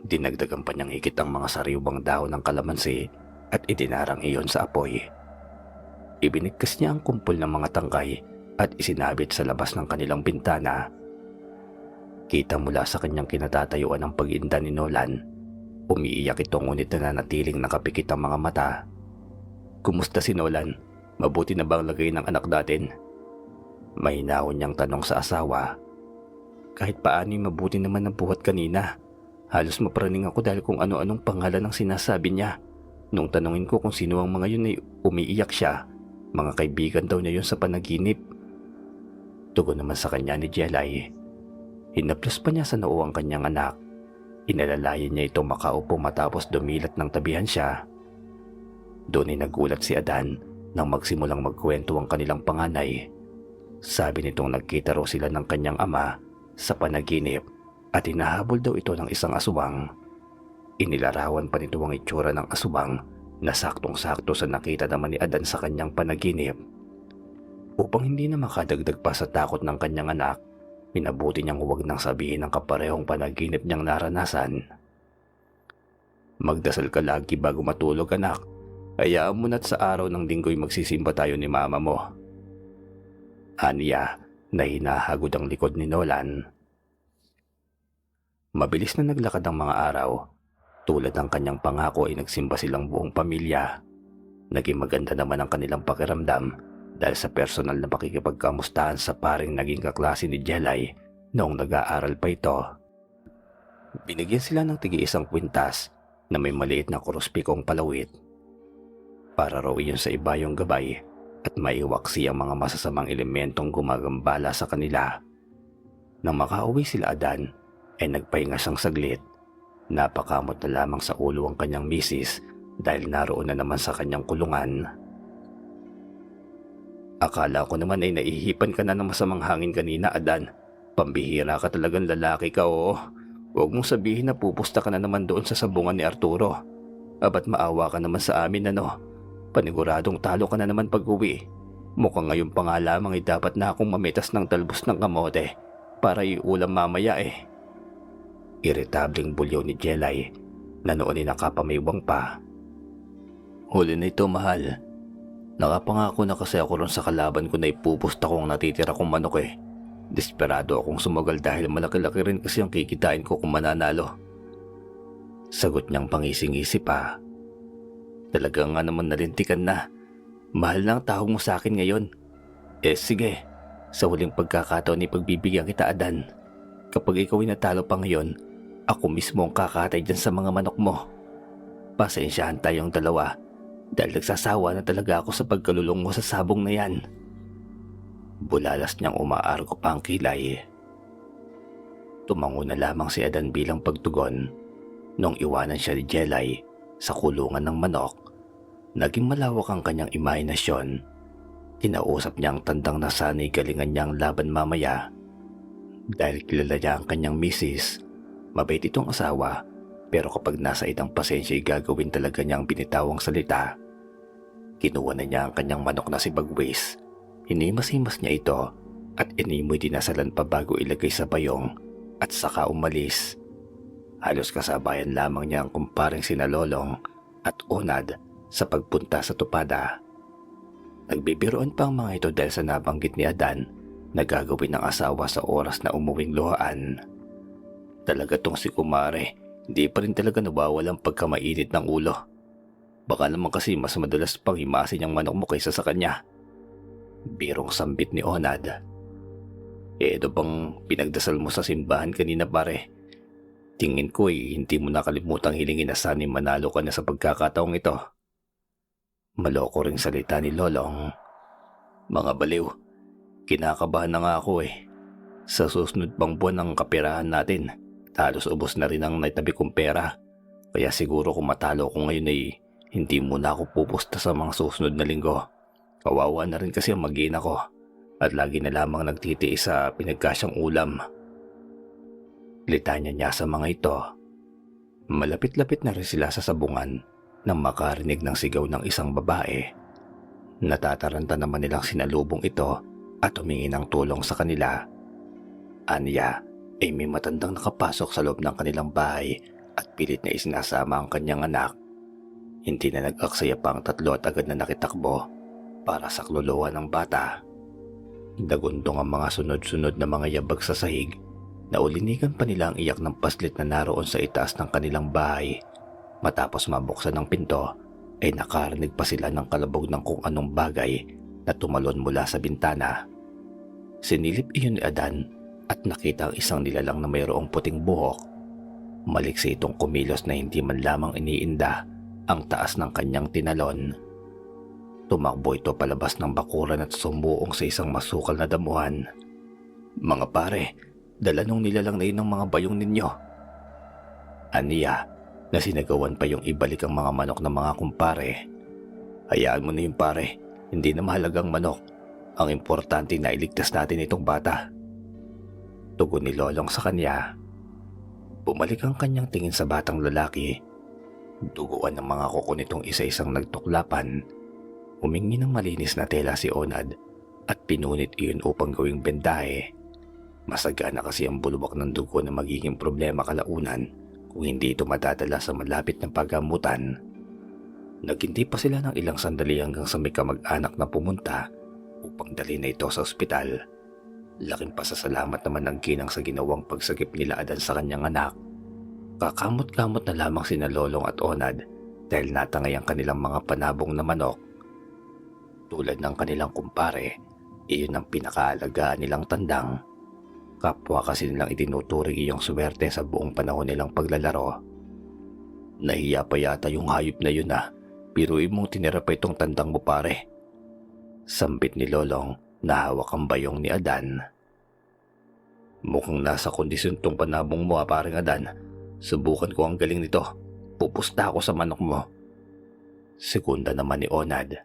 Dinagdagan pa niyang higit ang mga sariwang dahon ng kalamansi at idinarang iyon sa apoy. Ibinigkas niya ang kumpol ng mga tangkay at isinabit sa labas ng kanilang bintana. Kita mula sa kanyang kinatatayuan ang pag-inda ni Nolan. Umiiyak ito ngunit nananatiling nakapikit ang mga mata. Kumusta si Nolan? Mabuti na ba ang lagay ng anak natin? Mahinahon niyang tanong sa asawa. Kahit paano'y mabuti naman ang buhat kanina. Halos mapraning ako dahil kung ano-anong pangalan ang sinasabi niya. Nung tanungin ko kung sino ang mga yun ay umiiyak siya. Mga kaibigan daw niya yun sa panaginip. Tugon naman sa kanya ni Jelay. Hinaplos pa niya sa noo ang kanyang anak. Inalalayan niya ito makaupo matapos dumilat ng tabihan siya. Doon ay nagulat si Adan nang magsimulang magkwento ang kanilang panganay. Sabi nitong nagkita raw sila ng kanyang ama sa panaginip at hinahabol daw ito ng isang aswang. Inilarawan pa nito ang itsura ng aswang na saktong-sakto sa nakita naman ni Adan sa kanyang panaginip. Upang hindi na makadagdag pa sa takot ng kanyang anak, minabuti niyang huwag nang sabihin ang kaparehong panaginip niyang naranasan. Magdasal ka lagi bago matulog, anak. Hayaan mo na't sa araw ng linggo'y magsisimba tayo ni mama mo. Aniya na hinahagod ang likod ni Nolan. Mabilis na naglakad ang mga araw. Tulad ng kanyang pangako ay nagsimba silang buong pamilya. Naging maganda naman ang kanilang pakiramdam dahil sa personal na pakikipagkamustahan sa paring naging kaklase ni Jelay noong nag-aaral pa ito. Binigyan sila ng tig-isang kwintas na may maliit na kuruspikong palawit. Para raw iyon sa iba yung gabay at maiwaksi ang mga masasamang elementong gumagambala sa kanila. Nang makauwi sila Adan, ay nagpahinga siyang saglit. Napakamot na lamang sa ulo ang kanyang misis dahil naroon na naman sa kanyang kulungan. Akala ko naman ay naihipan ka na ng masamang hangin kanina, Adan. Pambihira ka talagang lalaki ka, oo. Huwag mong sabihin na pupusta ka na naman doon sa sabungan ni Arturo. Abat maawa ka naman sa amin, ano? Paniguradong talo ka na naman pag-uwi. Mukhang ngayon pa nga lamang ay dapat na akong mamitas ng talbos ng kamote para iulam mamaya eh. Iritableng bulyaw ni Jelay na noon ay nakapamaywang pa. Huli na ito, mahal. Nakapangako na kasi ako ron sa kalaban ko na ipupusta ko ang natitira kong manok eh. Desperado akong sumagal dahil malaki-laki rin kasi ang kikitain ko kung mananalo. Sagot niyang pangising-isip pa. Talagang nga naman nalintikan na. Mahal na ang tawag mo sa akin ngayon. Sige, sa huling pagkakataon ipagbibigyan kita, Adan. Kapag ikaw ay natalo pa ngayon, ako mismo ang kakatay dyan sa mga manok mo. Pasensyahan tayong dalawa dahil nagsasawa na talaga ako sa pagkalulong mo sa sabong na yan. Bulalas niyang umaargo pa ang kilay. Tumango na lamang si Adan bilang pagtugon nung iwanan siya ni Jelay sa kulungan ng manok. Naging malawak ang kanyang imahinasyon. Kinausap niya ang tandang na sana'y galingan niyang laban mamaya. Dahil kilala niya ang kanyang misis, mabait itong asawa, pero kapag nasa itang pasensya'y gagawin talaga niya ang binitawang salita. Kinuha na niya ang kanyang manok na si Bagwis. Hinimas-himas niya ito at inimoy dinasalan pa bago ilagay sa bayong at saka umalis. Halos kasabayan lamang niya ang kumparing sina Lolong at Onad sa pagpunta sa tupada. Nagbibiroon pa ang mga ito dahil sa nabanggit ni Adan na gagawin ng asawa sa oras na umuwing luhaan. Talaga tong si Kumare, hindi pa rin talaga nawawalang pagkamainit ng ulo. Baka naman kasi mas madalas pang himasin ang manok mo kaysa sa kanya. Birong sambit ni Onad. Ito bang pinagdasal mo sa simbahan kanina, pare? Tingin ko hindi mo nakalimutang hilingin na sana'y manalo ka na sa pagkakataong ito. Maloko ring salita ni Lolong. Mga baliw, kinakabahan na nga ako eh. Sa susunod pang buwan ng kapirahan natin, halos ubos na rin ang naitabi kong pera. Kaya siguro kung matalo ko ngayon hindi muna ako pupusta sa mga susunod na linggo. Kawawa na rin kasi ang mag-ina ko at lagi na lamang nagtitiis sa pinagkasyang ulam. Litanya niya sa mga ito. Malapit-lapit na rin sila sa sabungan nang makarinig ng sigaw ng isang babae. Natataranta naman nilang sinalubong ito at humingi ng tulong sa kanila. Aniya ay may matandang nakapasok sa loob ng kanilang bahay at pilit na isinasama ang kanyang anak. Hindi na nag-aksaya pa ang tatlo at agad na nakitakbo para sa kluluhan ng bata. Dagundong ang mga sunod-sunod na mga yabag sa sahig na ulinigan pa nila ang iyak ng paslit na naroon sa itaas ng kanilang bahay. Matapos mabuksan ng pinto ay nakarinig pa sila ng kalabog ng kung anong bagay na tumalon mula sa bintana. Sinilip iyon ni Adan at nakita ang isang nilalang na mayroong puting buhok. Maliksi itong kumilos na hindi man lamang iniinda ang taas ng kanyang tinalon. Tumakbo ito palabas ng bakuran at sumuong sa isang masukal na damuhan. Mga pare, dala nung nilalang na yun ng mga bayong ninyo. Aniya na sinagawan pa yung ibalik ang mga manok ng mga kumpare. Hayaan mo na yung pare, hindi na mahalagang manok. Ang importante na iligtas natin itong bata. Tugon ni Lolong sa kanya. Bumalik ang kanyang tingin sa batang lalaki. Duguan ng mga kuko nitong isa-isang nagtuklapan. Humingi ng malinis na tela si Onad at pinunit iyon upang gawing bendahe. Masagana kasi ang bulwak ng dugo na magiging problema kalaunan kung hindi ito madadala sa malapit na paggamutan. Naghintay pa sila ng ilang sandali hanggang sa may kamag-anak na pumunta upang dalhin na ito sa ospital. Laking pasasalamat naman ng ginang sa ginawang pagsagip nila Adan sa kanyang anak. Kakamot-kamot na lamang sina Lolong at Onad dahil natangay ang kanilang mga panabong na manok. Tulad ng kanilang kumpare, iyon ang pinakaalagaan nilang tandang. Kapwa kasi nilang itinuturing iyong swerte sa buong panahon nilang paglalaro. Nahiya pa yata yung hayop na yun Biruin mong tinira pa itong tandang mo, pare. Sambit ni Lolong na hawak ang bayong ni Adan. Mukhang nasa kondisyon tong panabong mo, paring Adan. Subukan ko ang galing nito. Pupusta ako sa manok mo. Segunda naman ni Onad.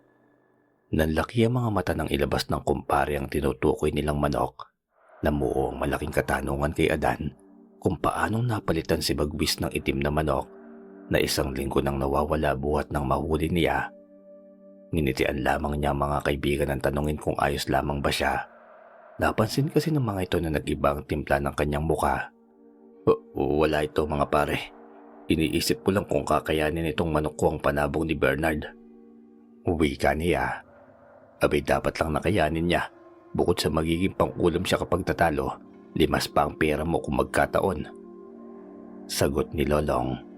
Nanlaki ang mga mata ng ilabas ng kumpare ang tinutukoy nilang manok. Namuo ang malaking katanungan kay Adan kung paanong napalitan si Bagwis ng itim na manok na isang linggo nang nawawala buhat ng mahuli niya. Nginitian lamang niya mga kaibigan ang tanungin kung ayos lamang ba siya. Napansin kasi ng mga ito na nag-iba ang timpla ng kanyang muka. Wala ito, mga pare. Iniisip ko lang kung kakayanin itong manok ko ang panabong ni Bernard. Uwi ka niya. Abay dapat lang nakayanin niya. Bukod sa magiging pangkulam siya kapag tatalo, limas pa ang pera mo kung magkataon. Sagot ni Lolong.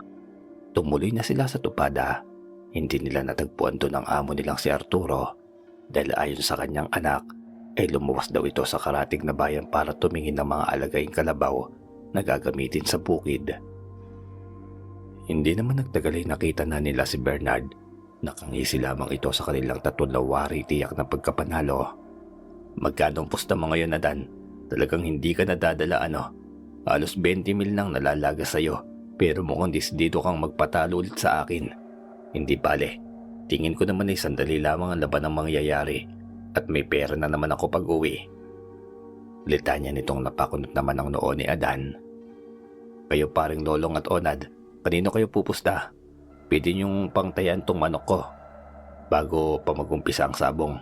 Tumuloy na sila sa tupada. Hindi nila natagpuan doon ang amo nilang si Arturo dahil ayon sa kanyang anak ay lumuwas daw ito sa karatig na bayan para tumingin ng mga alagaing kalabaw na gagamitin sa bukid. Hindi naman nagtagal ay nakita na nila si Bernard. Nakangisi lamang ito sa kanilang tatlong lawari tiyak na pagkapanalo. Magkano ang pusta mo ngayon, Adan? Talagang hindi ka nadadala ano? Halos 20 mil nang nalalaga sa'yo pero mukhang desidido kang magpatalo ulit sa akin. Hindi bale, tingin ko naman ay sandali lamang ang laban ng mangyayari at may pera na naman ako pag-uwi. Litanya nitong napakunot naman ang noo ni Adan. Kayo paring Lolong at Onad, kanino kayo pupusta? Pwede niyong pangtayan tong manok ko bago pa mag-umpisa ang sabong.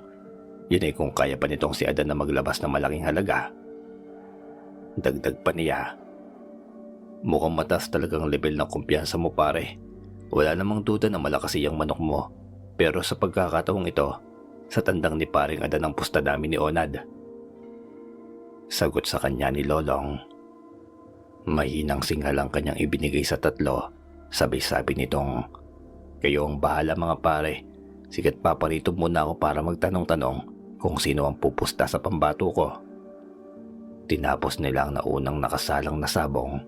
Yun ay kung kaya pa nitong si Adan na maglabas ng malaking halaga. Dagdag pa niya. Mukhang mataas talagang level ng kumpiyansa mo pare. Wala namang duda na malakas iyang manok mo. Pero sa pagkakataong ito, sa tandang ni paring Adan ang pusta namin ni Onad. Sagot sa kanya ni Lolong. Mahinang singal ang kanyang ibinigay sa tatlo. Sabay-sabi nitong, kayo ang bahala mga pare. Sigat paparito muna ako para magtanong-tanong kung sino ang pupusta sa pambato ko. Tinapos nila ang naunang nakasalang na sabong.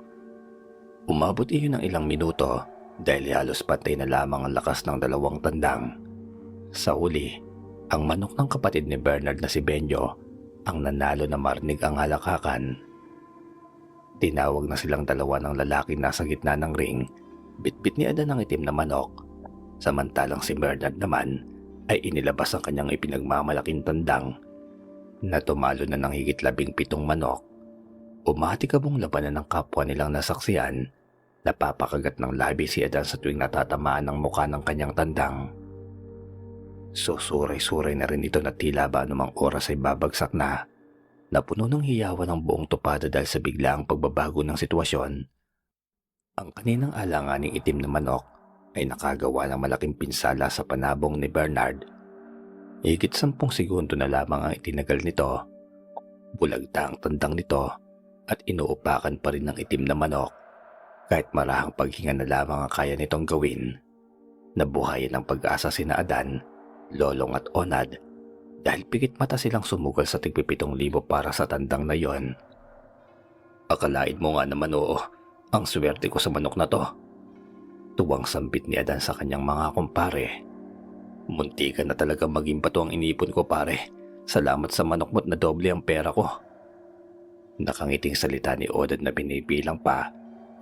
Umabot iyon ng ilang minuto dahil halos patay na lamang ang lakas ng dalawang tandang. Sa uli, ang manok ng kapatid ni Bernard na si Benjo ang nanalo na marinig ang halakakan. Tinawag na silang dalawa ng lalaki nasa gitna ng ring. Bitbit ni Adan ang itim na manok. Samantalang si Bernard naman ay inilabas ang kanyang ipinagmamalaking tandang na tumalo na ng higit 17 manok. Umatikabong labanan ng kapwa nilang nasaksihan. Napapakagat ng labi si Adan sa tuwing natatamaan ng mukha ng kanyang tandang. Susuray-suray na rin ito na tila ba anumang oras ay babagsak na. Napuno ng hiyawan ang buong tupada dahil sa biglaang pagbabago ng sitwasyon. Ang kaninang alanganing itim na manok ay nakagawa ng malaking pinsala sa panabong ni Bernard. Higit 10 segundo na lamang ang itinagal nito. Bulagta ang tandang nito at inuupakan pa rin ng itim na manok. Kahit marahang paghinga na lamang ang kaya nitong gawin. Nabuhayan ng pag-asa sina Adan, Lolong at Onad dahil pigit mata silang sumugal sa tig-7,000 para sa tandang na yon. Akalain mo nga naman oo. Ang swerte ko sa manok na to. Tuwang sambit ni Adan sa kanyang mga kumpare. Munti ka na talaga maging bato ang inipon ko pare. Salamat sa manok mo't na doble ang pera ko. Nakangiting salita ni Odad na binibilang pa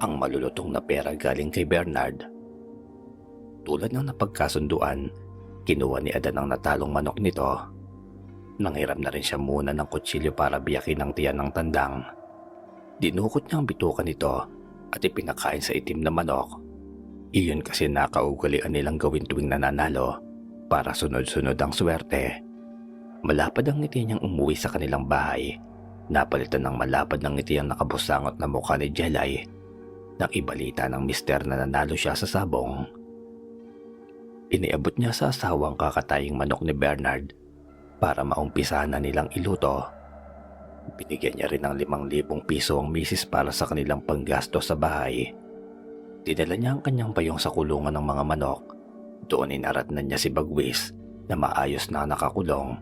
ang malulutong na pera galing kay Bernard. Tulad ng napagkasunduan, kinuha ni Adan ang natalong manok nito. Nanghiram na rin siya muna ng kutsilyo para biyakin ang tiyan ng tandang. Dinukot niya ang bituka nito at ipinakain sa itim na manok. Iyon kasi nakaugalian nilang gawin tuwing nananalo para sunod-sunod ang swerte. Malapad ang ngiti niyang umuwi sa kanilang bahay. Napalitan ng malapad ng ngiti ang nakabusangot na mukha ni Jelay nang ibalita ng mister na nanalo siya sa sabong. Iniabot niya sa asawang kakataying manok ni Bernard para maumpisahan na nilang iluto. Binigyan niya rin ng 5,000 piso ang misis para sa kanilang panggasto sa bahay. Dinala niya ang kanyang payong sa kulungan ng mga manok. Doon inaratnan niya si Bagwis na maayos na nakakulong.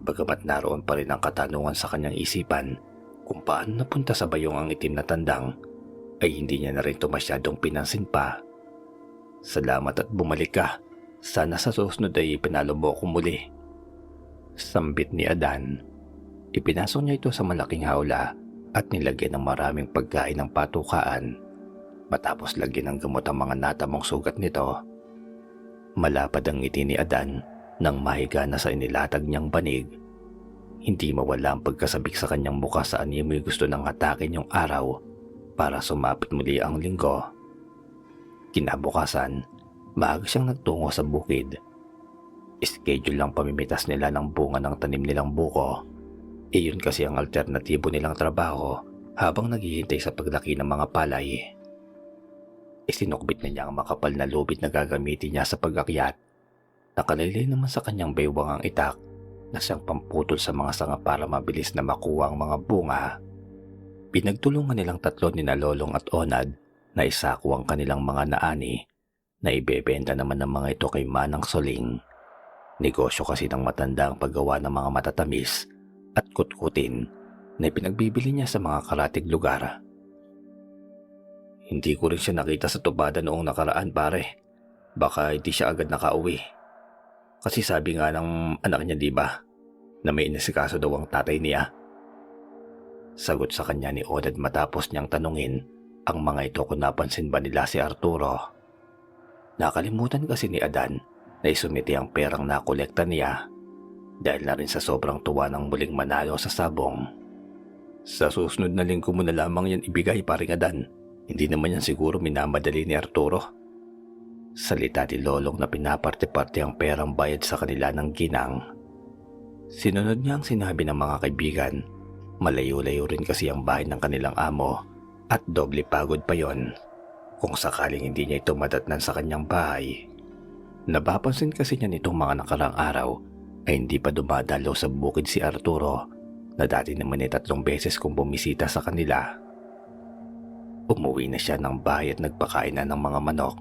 Bagamat naroon pa rin ang katanungan sa kanyang isipan kung paano napunta sa bayong ang itim na tandang, ay hindi niya na rin ito masyadong pinansin pa. Salamat at bumalik ka. Sana sa susunod ay pinalo mo ako muli. Sambit ni Adan. Ipinasok niya ito sa malaking hawla at nilagyan ng maraming pagkain ng patukaan. Matapos lagyan ng gamot ang mga natamong sugat nito. Malapad ang ngiti ni Adan nang mahiga na sa inilatag niyang banig. Hindi mawala ang pagkasabik sa kanyang mukha saan niya may gusto ng hatakin yung araw para sumapit muli ang linggo. Kinabukasan, maaga siyang nagtungo sa bukid. Schedule lang pamimitas nila ng bunga ng tanim nilang buko. Iyon kasi ang alternatibo nilang trabaho habang naghihintay sa paglaki ng mga palay. Isinukbit na niya ang makapal na lubid na gagamitin niya sa pag-akyat. Nakalagay naman sa kanyang baywang ang itak na siyang pamputol sa mga sanga para mabilis na makuha ang mga bunga. Pinagtulungan nilang tatlo ni Lolong at Onad na isako ang kanilang mga naani na ibebenta naman ng mga ito kay Manang Soling. Negosyo kasi ng matanda ang paggawa ng mga matatamis at kutkutin na ipinagbibili niya sa mga karatig lugar. Hindi ko rin siya nakita sa tubada noong nakaraan, pare. Baka hindi siya agad nakauwi. Kasi sabi nga ng anak niya, di ba, na may inasikaso daw ang tatay niya. Sagot sa kanya ni Onad matapos niyang tanungin ang mga ito kung napansin ba nila si Arturo. Nakalimutan kasi ni Adan na isumiti ang perang nakolekta niya dahil na rin sa sobrang tuwa ng muling manalo sa sabong. Sa susunod na linggo mo na lamang yan ibigay, paring Adan. Hindi naman yan siguro minamadali ni Arturo. Salita ni Lolong na pinaparte-parte ang perang bayad sa kanila ng ginang. Sinunod niya ang sinabi ng mga kaibigan. Malayo-layo rin kasi ang bahay ng kanilang amo at doble pagod pa yon kung sakaling hindi niya ito madatnan sa kanyang bahay. Napapansin kasi niya nitong mga nakarang araw ay hindi pa dumadalo sa bukid si Arturo na dati naman ay 3 beses kung bumisita sa kanila. Umuwi na siya ng bahay at nagpakain na ng mga manok.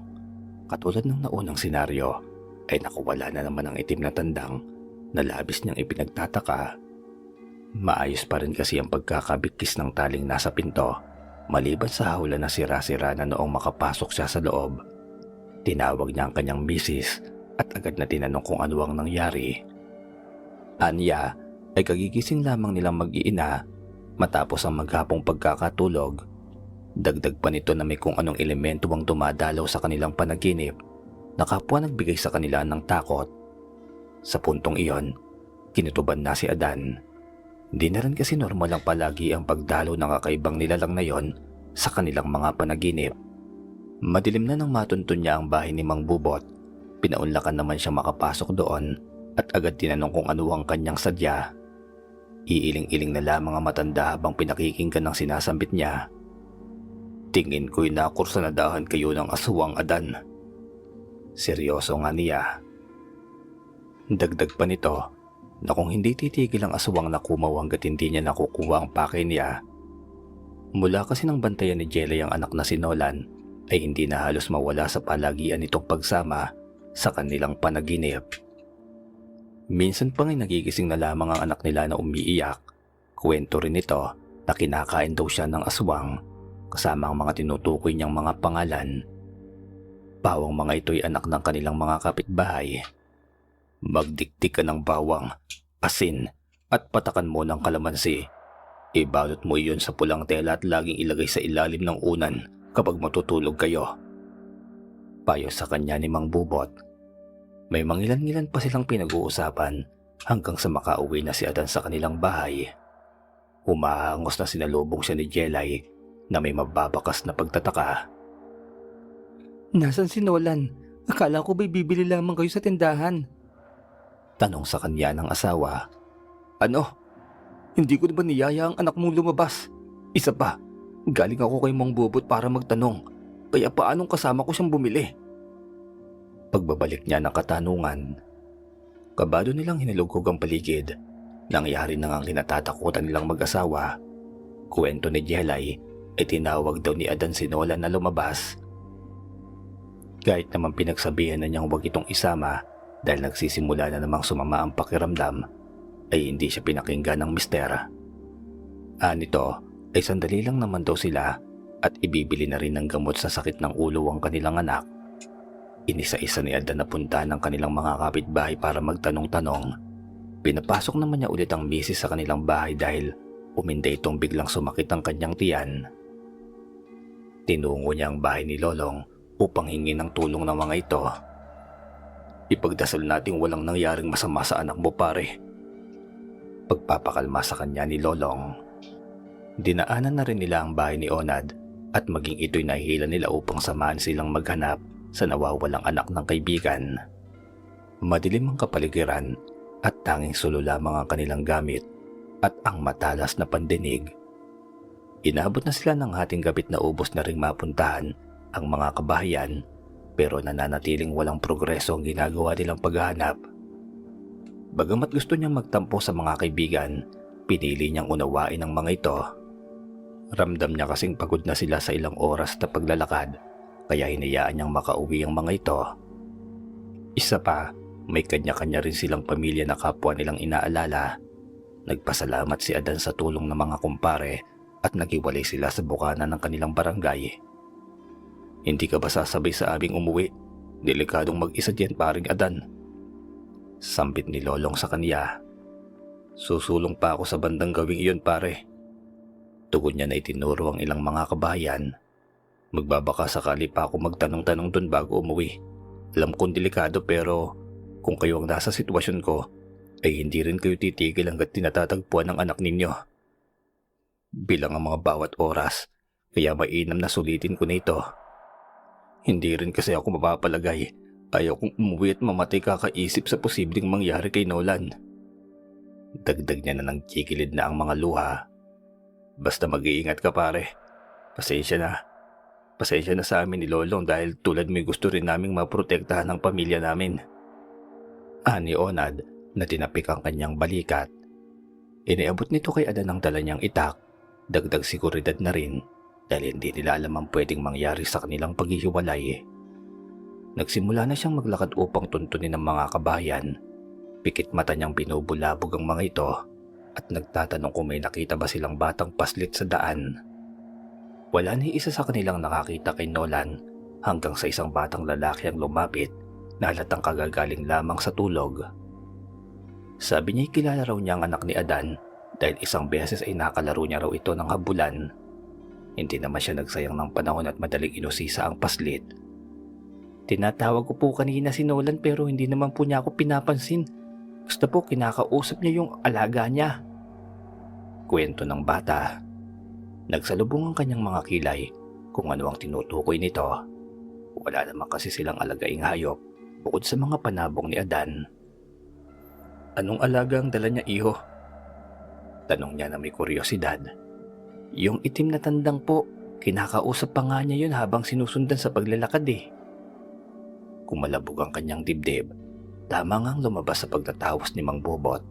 Katulad ng naunang senaryo ay nakuwala na naman ang itim na tandang na labis niyang ipinagtataka. Maayos pa rin kasi ang pagkakabikis ng taling nasa pinto maliban sa hawla na sira-sira na noong makapasok siya sa loob. Tinawag niya ang kanyang misis at agad na tinanong kung ano ang nangyari. Anya ay kagigising lamang nilang mag-iina matapos ang maghapong pagkakatulog. Dagdag pa nito na may kung anong elemento ang dumadalaw sa kanilang panaginip na kapwa nagbigay sa kanila ng takot. Sa puntong iyon, kinutuban na si Adan. Hindi na rin kasi normal lang palagi ang pagdalo ng kakaibang nilalang na yon sa kanilang mga panaginip. Madilim na nang matuntun niya ang bahay ni Mang Bubot. Pinaunlakan naman siya makapasok doon at agad tinanong kung ano ang kanyang sadya. Iiling-iling na lamang ang matanda habang pinakikinggan ng sinasambit niya. Tingin ko'y nakursanadahan kayo ng aswang, Adan. Seryoso nga niya. Dagdag pa nito na kung hindi titigil ang aswang na kumaw hanggat hindi niya nakukuha ang pakay niya. Mula kasi ng bantayan ni Jelay ang anak na si Nolan ay hindi na halos mawala sa palagian nitong pagsama sa kanilang panaginip. Minsan pa nga'y nagigising na lamang ang anak nila na umiiyak. Kwento rin nito na kinakain daw siya ng aswang kasama ang mga tinutukoy niyang mga pangalan. Bawang mga ito'y anak ng kanilang mga kapitbahay. Magdiktik ka ng bawang, asin at patakan mo ng kalamansi. Ibalot mo iyon sa pulang tela at laging ilagay sa ilalim ng unan kapag matutulog kayo. Payo sa kanya ni Mang Bubot. May mangilan-ngilan pa silang pinag-uusapan hanggang sa makauwi na si Adan sa kanilang bahay. Humahangos na sinalubong siya ni Jelay na may mababakas na pagtataka. Nasaan si Nolan? Akala ko ba'y bibili lamang kayo sa tindahan? Tanong sa kanya ng asawa. Ano? Hindi ko na ba niyaya ang anak mong lumabas? Isa pa, galing ako kay Mang Bubot para magtanong. Kaya paanong kasama ko siyang bumili? Pagbabalik niya ng katanungan, kabado nilang hinalugog ang paligid. Nangyari na ngang kinatatakutan nilang mag-asawa. Kwento ni Jelay ay tinawag daw ni Adan si Nolan na lumabas. Kahit naman pinagsabihan na niyang huwag itong isama dahil nagsisimula na namang sumama ang pakiramdam, ay hindi siya pinakinggan ng mister. Nito ay sandali lang naman daw sila at ibibili na rin ng gamot sa sakit ng ulo ang kanilang anak. Inisa-isa ni Adan na punta ng kanilang mga kapitbahay para magtanong-tanong. Pinapasok naman niya ulit ang misis sa kanilang bahay dahil uminday itong biglang sumakit ang kanyang tiyan. Tinungo niya ang bahay ni Lolong upang hingin ng tulong ng mga ito. Ipagdasal nating walang nangyaring masama sa anak mo, pare. Pagpapakalma sa kanya ni Lolong. Dinaanan na rin nila ang bahay ni Onad at maging ito'y nahihila nila upang samahan silang maghanap sa nawawalang anak ng kaibigan. Madilim ang kapaligiran at tanging sulo lamang ang kanilang gamit at ang matalas na pandinig. Inabot na sila ng hating gabit na ubos na ring mapuntahan ang mga kabahayan pero nananatiling walang progreso ang ginagawa nilang paghahanap. Bagamat gusto niyang magtampo sa mga kaibigan, pinili niyang unawain ang mga ito. Ramdam niya kasing pagod na sila sa ilang oras na paglalakad, kaya hinayaan niyang makauwi ang mga ito. Isa pa, may kanya-kanya rin silang pamilya na kapwa nilang inaalala. Nagpasalamat si Adan sa tulong ng mga kumpare at naghiwalay sila sa bukana ng kanilang barangay. Hindi ka ba sasabay sa aming umuwi? Delikadong mag-isa diyan, paring Adan. Sambit ni Lolong sa kanya. Susulong pa ako sa bandang gawing iyon, pare. Tugon niya na itinuro ang ilang mga kabayan. Magbabaka sakali pa ako magtanong-tanong doon bago umuwi. Alam kong delikado pero kung kayo ang nasa sitwasyon ko, ay hindi rin kayo titigil hanggat tinatatagpuan ng anak ninyo. Bilang ang mga bawat oras, kaya mainam na sulitin ko na ito. Hindi rin kasi ako mapapalagay. Ayaw kong umuwi at mamatay kakaisip sa posibleng mangyari kay Nolan. Dagdag niya na ng kikilid na ang mga luha. Basta mag-iingat ka, pare. Pasensya na. Pasensya na sa amin ni Lolong dahil tulad mo gusto rin naming maprotektahan ang pamilya namin. Ani Onad na tinapik ang kanyang balikat. Iniabot nito kay Adan ang dala niyang itak. Dagdag seguridad na rin dahil hindi nila alam ang pwedeng mangyari sa kanilang paghihiwalay. Nagsimula na siyang maglakad upang tuntunin ng mga kabayan. Pikit mata niyang binubulabog ang mga ito at nagtatanong kung may nakita ba silang batang paslit sa daan. Wala ni isa sa kanilang nakakita kay Nolan hanggang sa isang batang lalaki ang lumapit na halatang kagagaling lamang sa tulog. Sabi niya kilala raw niya ang anak ni Adan dahil isang beses ay nakalaro niya raw ito ng habulan. Hindi naman siya nagsayang ng panahon at madaling inusisa ang paslit. Tinatawag ko po kanina si Nolan pero hindi naman po niya ako pinapansin. Basta po kinakausap niya yung alaga niya. Kwento ng bata. Nagsalubong ang kanyang mga kilay kung ano ang tinutukoy nito. Wala naman kasi silang alagaing hayop bukod sa mga panabong ni Adan. Anong alaga ang dala niya, iho? Tanong niya na may kuryosidad. Yung itim na tandang po, kinakausap pa nga niya yun habang sinusundan sa paglalakad eh. Kumalabog ang kanyang dibdib. Tama ngang lumabas sa pagtatawas ni Mang Bobot.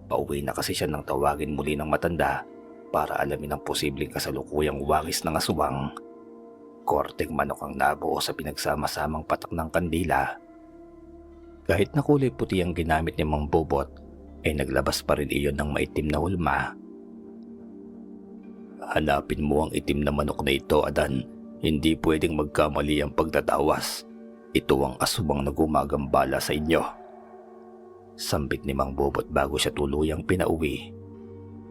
Pauwi na kasi siya nang tawagin muli ng matanda para alamin ang posibleng kasalukuyang wangis ng aswang. Korteng manok ang nabuo sa pinagsama-samang patak ng kandila. Kahit na kulay puti ang ginamit ni Mang Bobot, ay naglabas pa rin iyon ng maitim na hulma. Hanapin mo ang itim na manok na ito, Adan. Hindi pwedeng magkamali ang pagtatawas. Ito ang aswang na gumagambala sa inyo. Sambit ni Mang Bobot bago siya tuluyang pinauwi.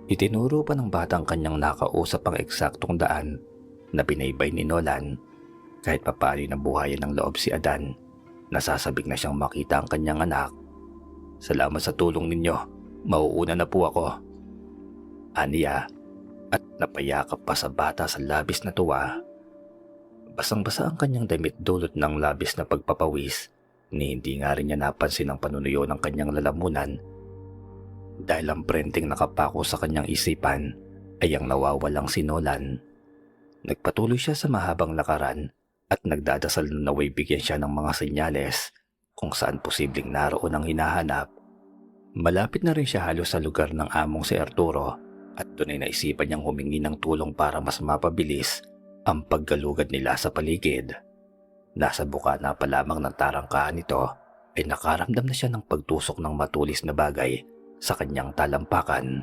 Itinuro pa ng batang kanyang nakausap ang eksaktong daan na binaybay ni Nolan. Kahit papari na buhayan ng loob si Adan, nasasabik na siyang makita ang kanyang anak. Salamat sa tulong ninyo. Mauuna na po ako. Aniya at napayakap pa sa bata sa labis na tuwa. Basang-basa ang kanyang damit dulot ng labis na pagpapawis ni hindi nga rin niya napansin ang panunuyo ng kanyang lalamunan dahil ang printing nakapako sa kanyang isipan ay ang nawawalang si Nolan. Nagpatuloy siya sa mahabang lakaran at nagdadasal na naway bigyan siya ng mga senyales kung saan posibleng naroon ang hinahanap. Malapit na rin siya halos sa lugar ng among si Arturo at doon ay naisipan niyang humingi ng tulong para mas mapabilis ang paggalugad nila sa paligid. Nasa bukana pa lamang ng tarangkahan nito ay nakaramdam na siya ng pagtusok ng matulis na bagay sa kanyang talampakan.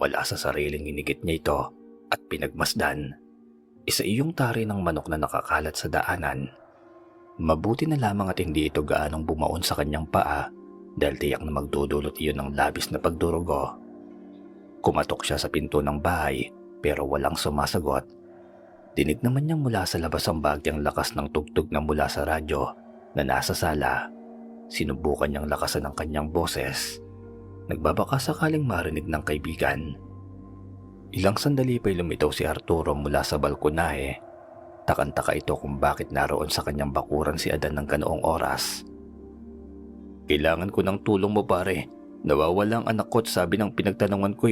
Wala sa sariling inigit niya ito at pinagmasdan. Isa iyong tari ng manok na nakakalat sa daanan. Mabuti na lamang at hindi ito gaanong bumaon sa kanyang paa dahil tiyak na magdudulot iyon ng labis na pagdurugo. Kumatok siya sa pinto ng bahay pero walang sumasagot. Dinig naman niyang mula sa labas ang bagyang lakas ng tugtog na mula sa radyo na nasa sala. Sinubukan niyang lakasan ang kanyang boses. Nagbabaka sakaling marinig ng kaibigan. Ilang sandali pa'y lumitaw si Arturo mula sa balkonahe. Takantaka ito kung bakit naroon sa kanyang bakuran si Adan ng ganoong oras. Kailangan ko ng tulong mo, pare. Nawawala ang anak ko at sabi ng pinagtanungan ko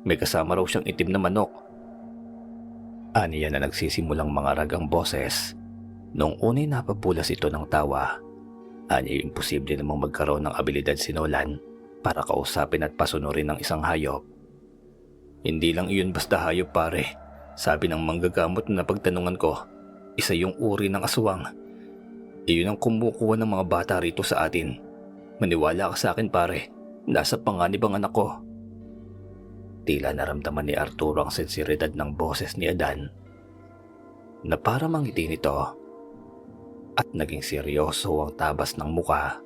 may kasama raw siyang itim na manok. Aniya na nagsisimulang mga ragang boses. Noong una'y napapulas ito ng tawa. Aniya imposible namang magkaroon ng abilidad si Nolan para kausapin at pasunurin ng isang hayop. Hindi lang iyon basta hayop pare. Sabi ng manggagamot na pagtanungan ko, isa yung uri ng aswang. Iyon ang kumukuha ng mga bata rito sa atin. Maniwala ka sa akin pare, nasa panganib ang anak ko. Tila naramdaman ni Arturo ang sensiridad ng boses ni Adan na para mangiti nito at naging seryoso ang tabas ng muka.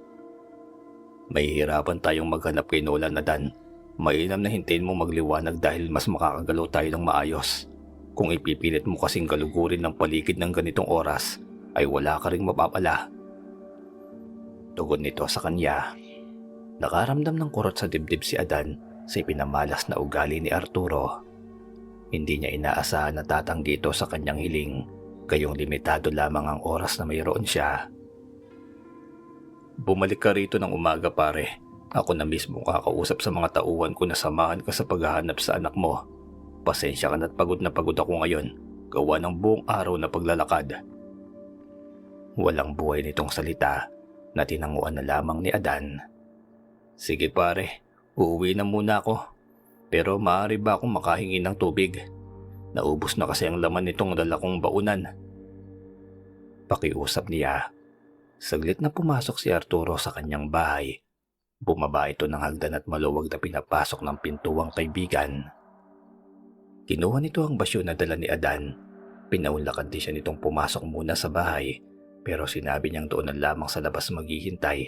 Mahihirapan tayong maghanap kay Nolan, Adan. Mainam na hintayin mo magliwanag dahil mas makakagalaw tayo ng maayos. Kung ipipilit mo kasing galugurin ng paligid ng ganitong oras, ay wala ka ring mapapala. Tugon nito sa kanya. Nakaramdam ng kurot sa dibdib si Adan sa ipinamalas na ugali ni Arturo. Hindi niya inaasahan na tatanggi ito sa kanyang hiling, gayong limitado lamang ang oras na mayroon siya. Bumalik ka rito ng umaga pare. Ako na mismo kakausap sa mga tauhan ko na samahan ka sa paghahanap sa anak mo. Pasensya ka na't pagod na pagod ako ngayon, gawa ng buong araw na paglalakad. Walang buhay nitong salita na tinanguan na lamang ni Adan. Sige pare, uuwi na muna ako. Pero maaari ba akong makahingi ng tubig? Naubos na kasi ang laman nitong dala kong baunan. Pakiusap niya. Saglit na pumasok si Arturo sa kanyang bahay. Bumaba ito ng hagdan at maluwag na pinapasok ng pintuang kaibigan. Kinuha nito ang basyo na dala ni Adan. Pinaunlakan din siya nitong pumasok muna sa bahay, pero sinabi niyang doon na lamang sa labas maghihintay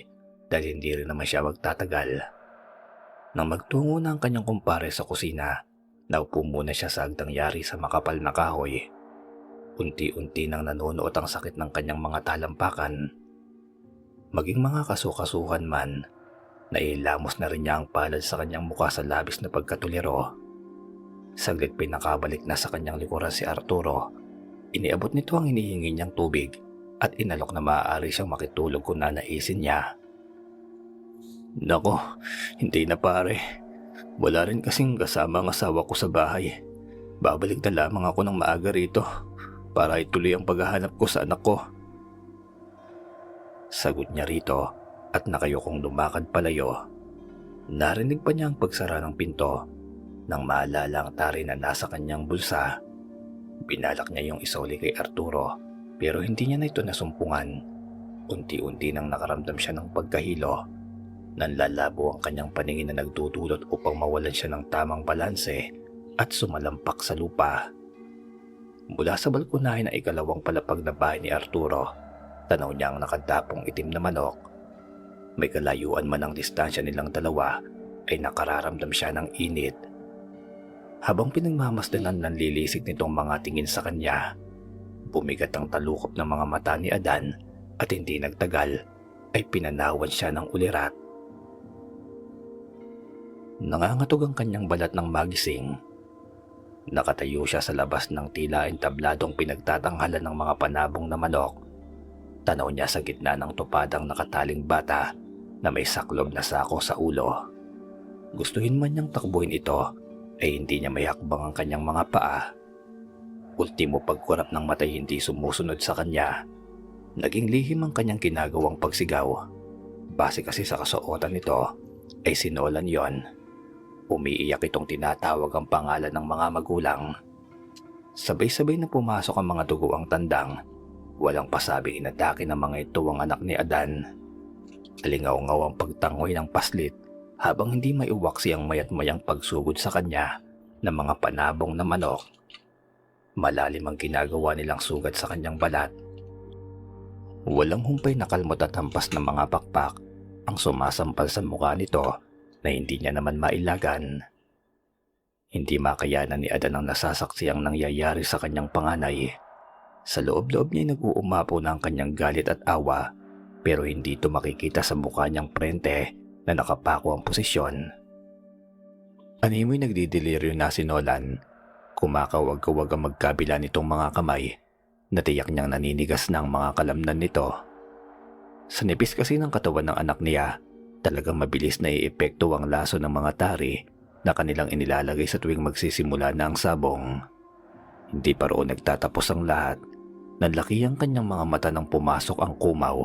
dahil hindi rin naman siya magtatagal. Nang magtungo na ang kanyang kumpare sa kusina, naupo muna siya sa hagdang yari sa makapal na kahoy. Unti-unti nang nanunuot ang sakit ng kanyang mga talampakan. Maging mga kasukasuhan man, nailamos na rin niya ang palad sa kanyang mukha sa labis na pagkatuliro. Saglit pinakabalik na sa kanyang likuran si Arturo. Iniabot nito ang hinihingi niyang tubig at inalok na maaari siyang makitulog kung nanaisin niya. Nako, hindi na pare. Wala rin kasing kasama ang asawa ko sa bahay. Babalik na lamang ako ng maaga rito para ituloy ang paghahanap ko sa anak ko. Sagot niya rito at nakayokong lumakad palayo. Narinig pa niya ang pagsara ng pinto nang maalala ang tari na nasa kanyang bulsa. Binalak niya yung isoli kay Arturo pero hindi niya na ito nasumpungan. Unti-unti nang nakaramdam siya ng pagkahilo. Nanlalabo ang kanyang paningin na nagdudulot upang mawalan siya ng tamang balanse at sumalampak sa lupa. Mula sa balkonahe na ikalawang palapag na bahay ni Arturo, tanaw niya ang nakatapong itim na manok. May kalayuan man ang distansya nilang dalawa ay nakararamdam siya ng init. Habang pinagmamasdanan ng lilisik nitong mga tingin sa kanya, bumigat ang talukop ng mga mata ni Adan at hindi nagtagal ay pinanawan siya ng ulirat. Nangangatog ang kanyang balat ng magising. Nakatayo siya sa labas ng tila entabladong pinagtatanghalan ng mga panabong na manok. Tanaw niya sa gitna ng tupadang nakataling bata na may saklob na sako sa ulo. Gustuhin man niyang takbuhin ito ay hindi niya may hakbang ang kanyang mga paa. Ultimo pagkurap ng matay hindi sumusunod sa kanya. Naging lihim ang kanyang ginagawang pagsigaw. Base kasi sa kasuotan nito ay si Nolan yon. Umiiyak itong tinatawag ang pangalan ng mga magulang. Sabay-sabay na pumasok ang mga duguang tandang. Walang pasabing inatake ng mga ito ang anak ni Adan. Alingaw-ngaw ang pagtangoy ng paslit habang hindi maiwaksi ang mayat-mayang pagsugod sa kanya ng mga panabong na manok. Malalim ang ginagawa nilang sugat sa kanyang balat. Walang humpay na kalmot at hampas ng mga pakpak ang sumasampal sa mukha nito na hindi niya naman mailagan. Hindi makayanan ni Adan ang nasasaksi ang nangyayari sa kanyang panganay. Sa loob-loob niya nag-uumapo na ang kanyang galit at awa pero hindi ito makikita sa mukha niyang prente na nakapako ang posisyon. Animoy nagdidelirio na si Nolan. Kumakawag-kawag ang magkabila nitong mga kamay. Natiyak niyang naninigas na ang mga kalamnan nito. Sa nipis kasi ng katawan ng anak niya, talagang mabilis na iepekto ang laso ng mga tari na kanilang inilalagay sa tuwing magsisimula na ang sabong. Hindi pa roon nagtatapos ang lahat. Nanlaki ang kanyang mga mata nang pumasok ang kumaw.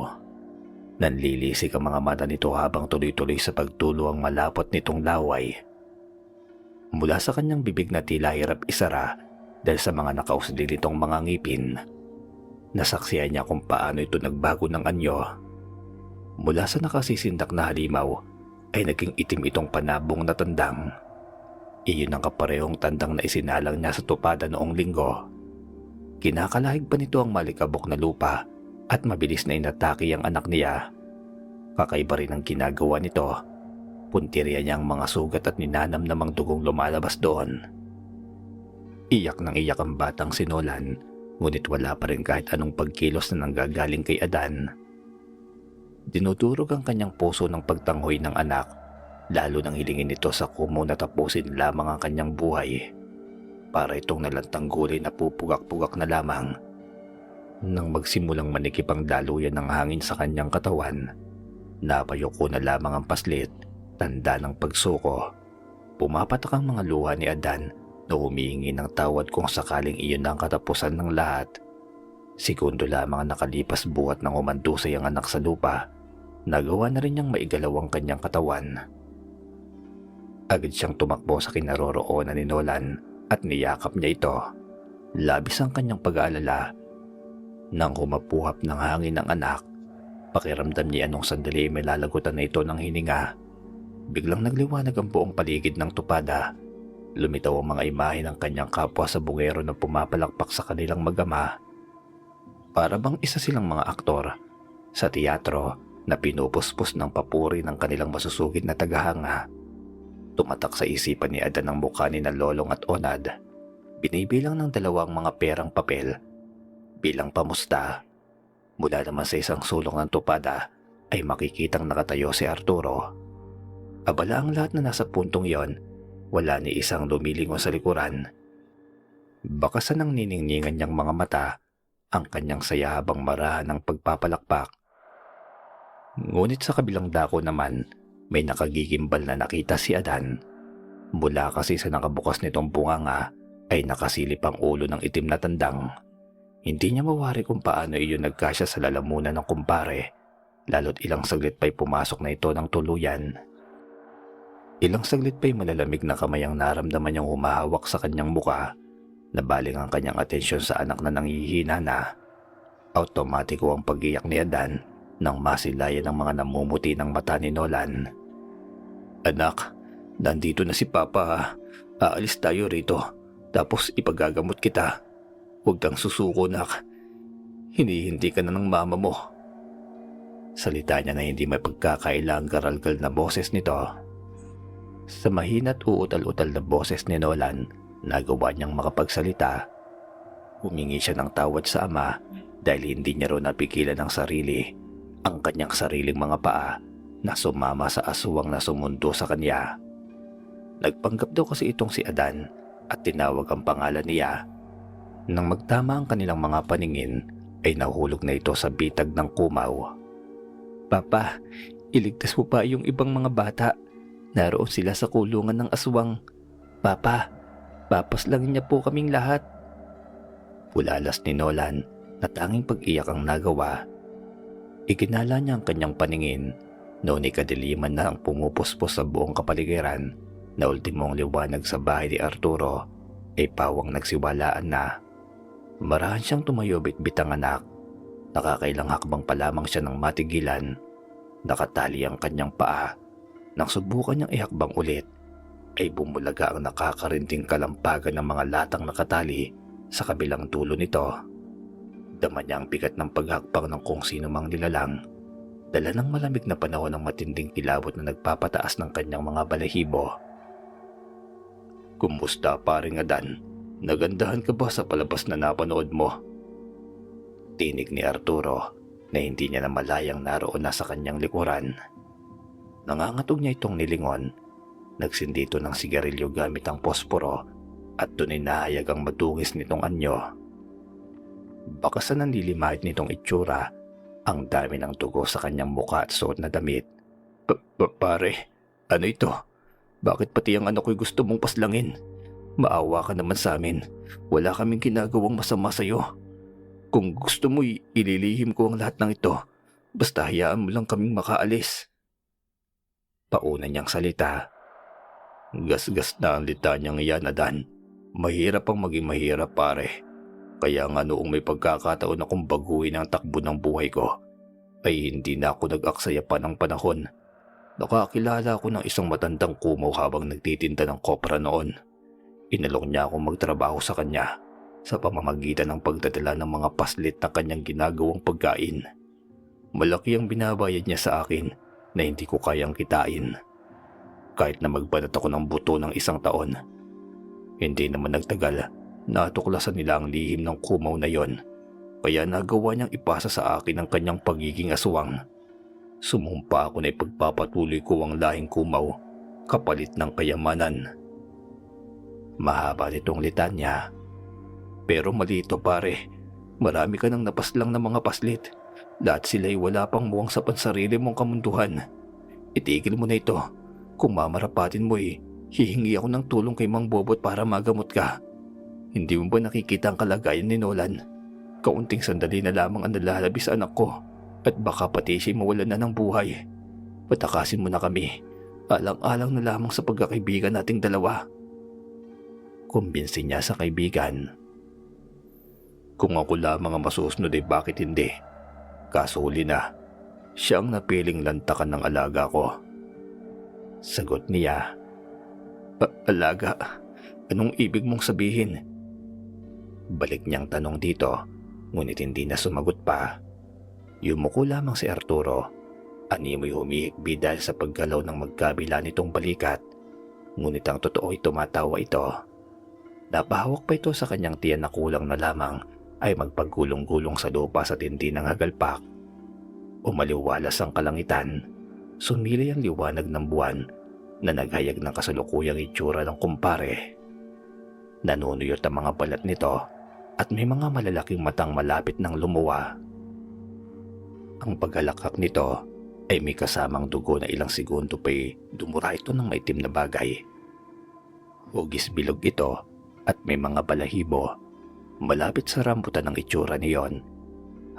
Nanlilisik ang mga mata nito habang tuloy-tuloy sa pagtulo ang malapot nitong laway. Mula sa kanyang bibig na tila hirap isara dahil sa mga nakausli nitong mga ngipin. Nasaksihan niya kung paano ito nagbago ng anyo. Mula sa nakasisindak na halimaw ay naging itim itong panabong na tandang. Iyon ang kaparehong tandang na isinalang niya sa tupada noong linggo. Kinakalahig pa nito ang malikabok na lupa at mabilis na inatake ang anak niya. Kakaiba rin ang ginagawa nito. Puntirya niya ang mga sugat at ninanam namang dugong lumalabas doon. Iyak ng iyak ang batang si Nolan, ngunit wala pa rin kahit anong pagkilos na nanggagaling kay Adan. Dinudurog ang kanyang puso ng pagtanghoy ng anak, lalo nang hilingin nito sa kumo na tapusin lamang ang kanyang buhay. Para itong nalantanggulin na pupugak-pugak na lamang. Nang magsimulang manikip ang daluyan ng hangin sa kanyang katawan, napayuko na lamang ang paslit, tanda ng pagsuko. Pumapatak ang mga luha ni Adan na humihingi ng tawad kung sakaling iyon ang katapusan ng lahat. Segundo lamang ang nakalipas buhat nang umandusay ang anak sa lupa. Nagawa na rin niyang maigalaw ang kanyang katawan. Agad siyang tumakbo sa kinaroroonan ni Nolan at niyakap niya ito. Labis ang kanyang pag-aalala. Nang humapuhap ng hangin ng anak, pakiramdam niya anong sandali may lalagutan na ito ng hininga. Biglang nagliwanag ang buong paligid ng tupada. Lumitaw ang mga imahe ng kanyang kapwa sa bungero na pumapalakpak sa kanilang mag-ama. Para bang isa silang mga aktor sa teatro na pinupuspos ng papuri ng kanilang masusugid na tagahanga. Tumatak sa isipan ni Adan ang mukha ni na Lolong at Onad. Binibilang ng dalawang mga perang papel bilang pamusta. Mula naman sa isang sulok ng tupada ay makikitang nakatayo si Arturo. Abala ang lahat na nasa puntong yon, wala ni isang lumilingon sa likuran. Bakasan ng niningningan niyang mga mata ang kanyang saya habang marahan ng pagpapalakpak. Ngunit sa kabilang dako naman, may nakagigimbal na nakita si Adan. Mula kasi sa nakabukas nitong bunganga ay nakasilip ang ulo ng itim na tandang. Hindi niya mawari kung paano iyon nagkasya sa lalamunan ng kumpare, lalo't ilang saglit pa'y pumasok na ito ng tuluyan. Ilang saglit pa'y malalamig na kamay ang naramdaman niyang humahawak sa kanyang muka. Nabaling ang kanyang atensyon sa anak na nanghihina na. Automatiko ang pag-iyak ni Adan nang masilayan ang mga namumuti ng mata ni Nolan. "Anak, nandito na si Papa. Aalis tayo rito, tapos ipagagamot kita. Huwag kang susuko, nak. Hinihindi ka na ng mama mo." Salita niya na hindi may pagkakailang garalgal na boses nito. Sa mahina't uutal-utal na boses ni Nolan, nagawa niyang makapagsalita. Humingi siya ng tawad sa ama dahil hindi niya ro napigilan ang sarili, ang kanyang sariling mga paa na sumama sa aswang na sumundo sa kanya. Nagpanggap daw kasi itong si Adan at tinawag ang pangalan niya. Nang magtama ang kanilang mga paningin ay nahulog na ito sa bitag ng kumaw. "Papa, iligtas mo pa yung ibang mga bata. Naroon sila sa kulungan ng aswang. Papa, papaslangin niya po kaming lahat." Bulalas ni Nolan na tanging pag-iyak ang nagawa. Iginala niya ang kanyang paningin. Noon kadiliman na ang pumupuspos sa buong kapaligiran na ultimong liwanag sa bahay ni Arturo ay pawang nagsiwalaan na. Marahan siyang tumayo bitbit ang anak. Nakakailang hakbang pa lamang siya nang matigilan. Nakatali ang kanyang paa. Nang subukan niyang ihakbang ulit, ay bumulaga ang nakakarinding kalampagan ng mga latang nakatali sa kabilang dulo nito. Dama niya ang bigat ng paghakbang ng kung sino mang nilalang. Dala ng malamig na panahon ng matinding kilabot na nagpapataas ng kanyang mga balahibo. "Kumusta, paring Adan? Nagandahan ka ba sa palabas na napanood mo?" Tinig ni Arturo na hindi niya na malayang naroon na sa kanyang likuran. Nangangatog niya itong nilingon. Nagsindito ng sigarilyo gamit ang posporo at doon ay nahayag ang madungis nitong anyo. Baka sa nanlilimahit nitong itsura, ang dami ng dugo sa kanyang mukha at suot na damit. Pare, ano ito? Bakit pati ang anak ko'y gusto mong paslangin? Maawa ka naman sa amin. Wala kaming ginagawang masama sa'yo. Kung gusto mo, ililihim ko ang lahat ng ito. Basta hayaan mo lang kaming makaalis. Pauna niyang salita. Gasgas na ang litanyang iyan, Adan. Mahirap ang maging mahirap, pare. Kaya nga noong may pagkakataon akong baguhin ang takbo ng buhay ko, ay hindi na ako nag-aksaya pa ng panahon. Nakakilala ako ng isang matandang kumaw habang nagtitinda ng kopra noon. Inalok niya akong magtrabaho sa kanya sa pamamagitan ng pagdadala ng mga paslit na kanyang ginagawang pagkain. Malaki ang binabayad niya sa akin na hindi ko kayang kitain. Kahit na magbanat ako ng buto ng 1 taon. Hindi naman nagtagal, natuklasan nila ang lihim ng kumaw na yon. Kaya nagawa niyang ipasa sa akin ang kanyang pagiging aswang. Sumumpa ako na ipagpapatuloy ko ang lahing kumaw kapalit ng kayamanan. Mahaba nitong litanya. Pero mali ito, pare. Marami ka nang napaslang ng mga paslit. Lahat sila'y wala pang muwang sa pansarili mong kamunduhan. Itigil mo na ito. Kung mamarapatin mo hihingi ako ng tulong kay Mang Bobot para magamot ka. Hindi mo ba nakikita ang kalagayan ni Nolan? Kaunting sandali na lamang ang nalalabi sa anak ko at baka pati siya'y mawalan na ng buhay. Patakasin mo na kami. Alang-alang na lamang sa pagkakaibigan nating dalawa. Kumbinsi niya sa kaibigan. Kung ako lamang ang masusunod bakit hindi? Kaso huli na, siyang napiling lantakan ng alaga ko. Sagot niya. Alaga? Anong ibig mong sabihin? Balik niyang tanong dito, ngunit hindi na sumagot pa. Yumuko lamang si Arturo. Animoy humihikbi dahil sa paggalaw ng magkabila nitong balikat. Ngunit ang totoo ay tumatawa ito. Napahawak pa ito sa kanyang tiyan na kulang na lamang ay magpagulong-gulong sa lupa sa tindi ng hagalpak. Umaliwalas ang kalangitan. Sumilay ang liwanag ng buwan na naghayag ng kasalukuyang itsura ng kumpare. Nanunuyot ang mga balat nito at may mga malalaking matang malapit ng lumuwa. Ang paghalakak nito ay may kasamang dugo na ilang segundo pa'y dumura ito ng maitim na bagay. Hugis bilog ito at may mga balahibo. Malapit sa rambutan ng itsura niyon.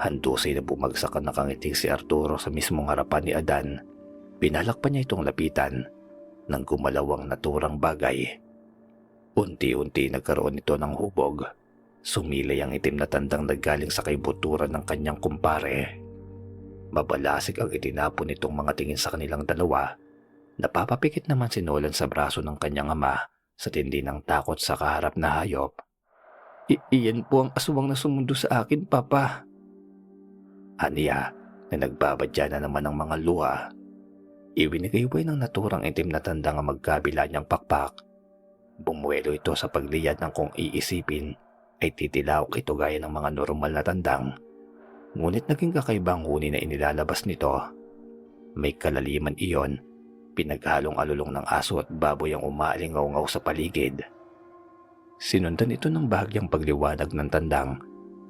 Handusay na bumagsak ang nakangiting si Arturo sa mismong harapan ni Adan. Pinalak pa niya itong lapitan nang gumalaw ang naturang bagay. Unti-unti nagkaroon ito ng hubog. Sumilay ang itim na tandang naggaling sa kaibuturan ng kanyang kumpare. Mabalasig ang itinapon nitong mga tingin sa kanilang dalawa. Napapapikit naman si Nolan sa braso ng kanyang ama sa tindi ng takot sa kaharap na hayop. Iyan po ang aswang na sumundo sa akin, Papa. Aniya na nagbabadya na naman ng mga luha. Iwinigayway ng naturang itim na tanda ang magkabila niyang pakpak. Bumuelo ito sa pagliyad ng kung iisipin ay titilawak ito gaya ng mga normal na tandang. Ngunit naging kakaibang huni na inilalabas nito. May kalaliman iyon, pinaghalong alulong ng aso at baboy ang umaalingaw-ngaw sa paligid. Sinundan ito ng bahagyang pagliwanag ng tandang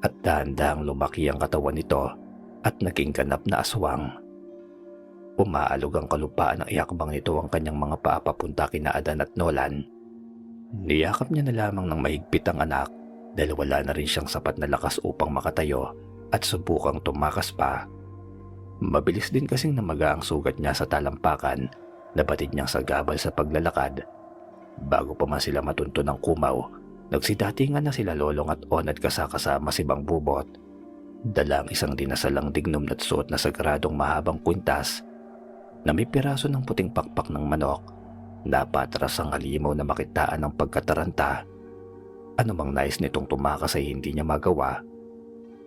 at dahan-dahang lumaki ang katawan nito at naging ganap na aswang. Umaalog ang kalupaan ng iakbang nito ang kanyang mga paa papunta kina Adan at Nolan. Niyakap niya na lamang ng mahigpit ang anak dahil wala na rin siyang sapat na lakas upang makatayo at subukang tumakas pa. Mabilis din kasing namaga ang sugat niya sa talampakan na batid niyang sagabal sa paglalakad. Bago pa man sila matunto ng kumaw, nagsidatingan na sila Lolong at Onad kasama si Mang Bobot. Dala ang isang dinasalang dignom at suot na sagradong mahabang kwintas na may piraso ng puting pakpak ng manok. Napatras ang halimaw na makitaan ng pagkataranta. Anumang nais nitong tumakas ay hindi niya magawa.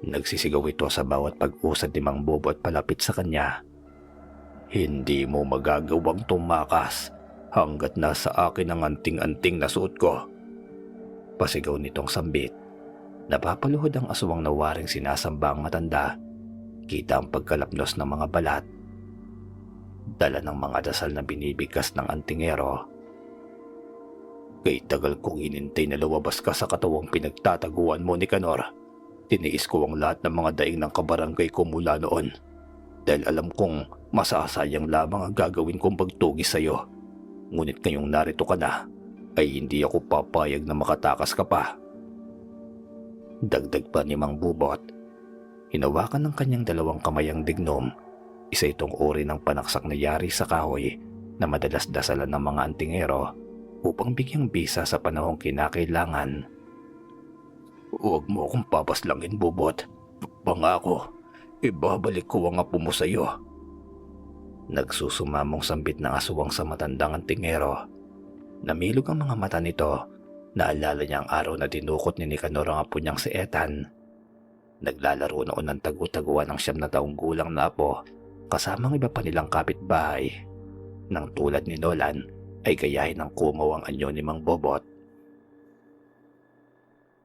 Nagsisigaw ito sa bawat pag-usad ni Mang Bobot palapit sa kanya. Hindi mo magagawang tumakas hanggat nasa akin ang anting-anting na suot ko. Pasigaw nitong sambit. Napapaluhod ang aswang na waring sinasamba ang matanda. Kita ang pagkalapnos ng mga balat. Dala ng mga dasal na binibigkas ng antingero. Kay tagal kong hinintay na lumabas ka sa katawang pinagtataguan mo ni Kanor. Tiniis ko ang lahat ng mga daing ng kabarangay ko mula noon. Dahil alam kong masasayang lamang ang gagawin kong pagtugis sa iyo. Ngunit ngayong narito ka na, ay hindi ako papayag na makatakas ka pa. Dagdag pa ni Mang Bubot. Hinawakan ng kanyang dalawang kamay ang dignom. Isa itong uri ng panaksak na yari sa kahoy na madalas dasalan ng mga antingero upang bigyang bisa sa panahong kinakailangan. Huwag mo akong papaslangin, Bubot. Pangako, ibabalik ko ang apo mo sa'yo. Nagsusumamong sambit ng aswang sa matandang antingero. Namilog ang mga mata nito. Naalala niya ang araw na dinukot ni Nicanor ang apo niyang si Ethan. Naglalaro noon ng tagu-taguan ng 9 na taong gulang na apo kasamang iba pa nilang kapitbahay. Nang tulad ni Nolan ay gayahin ng kumaw ang anyo ni Mang Bobot.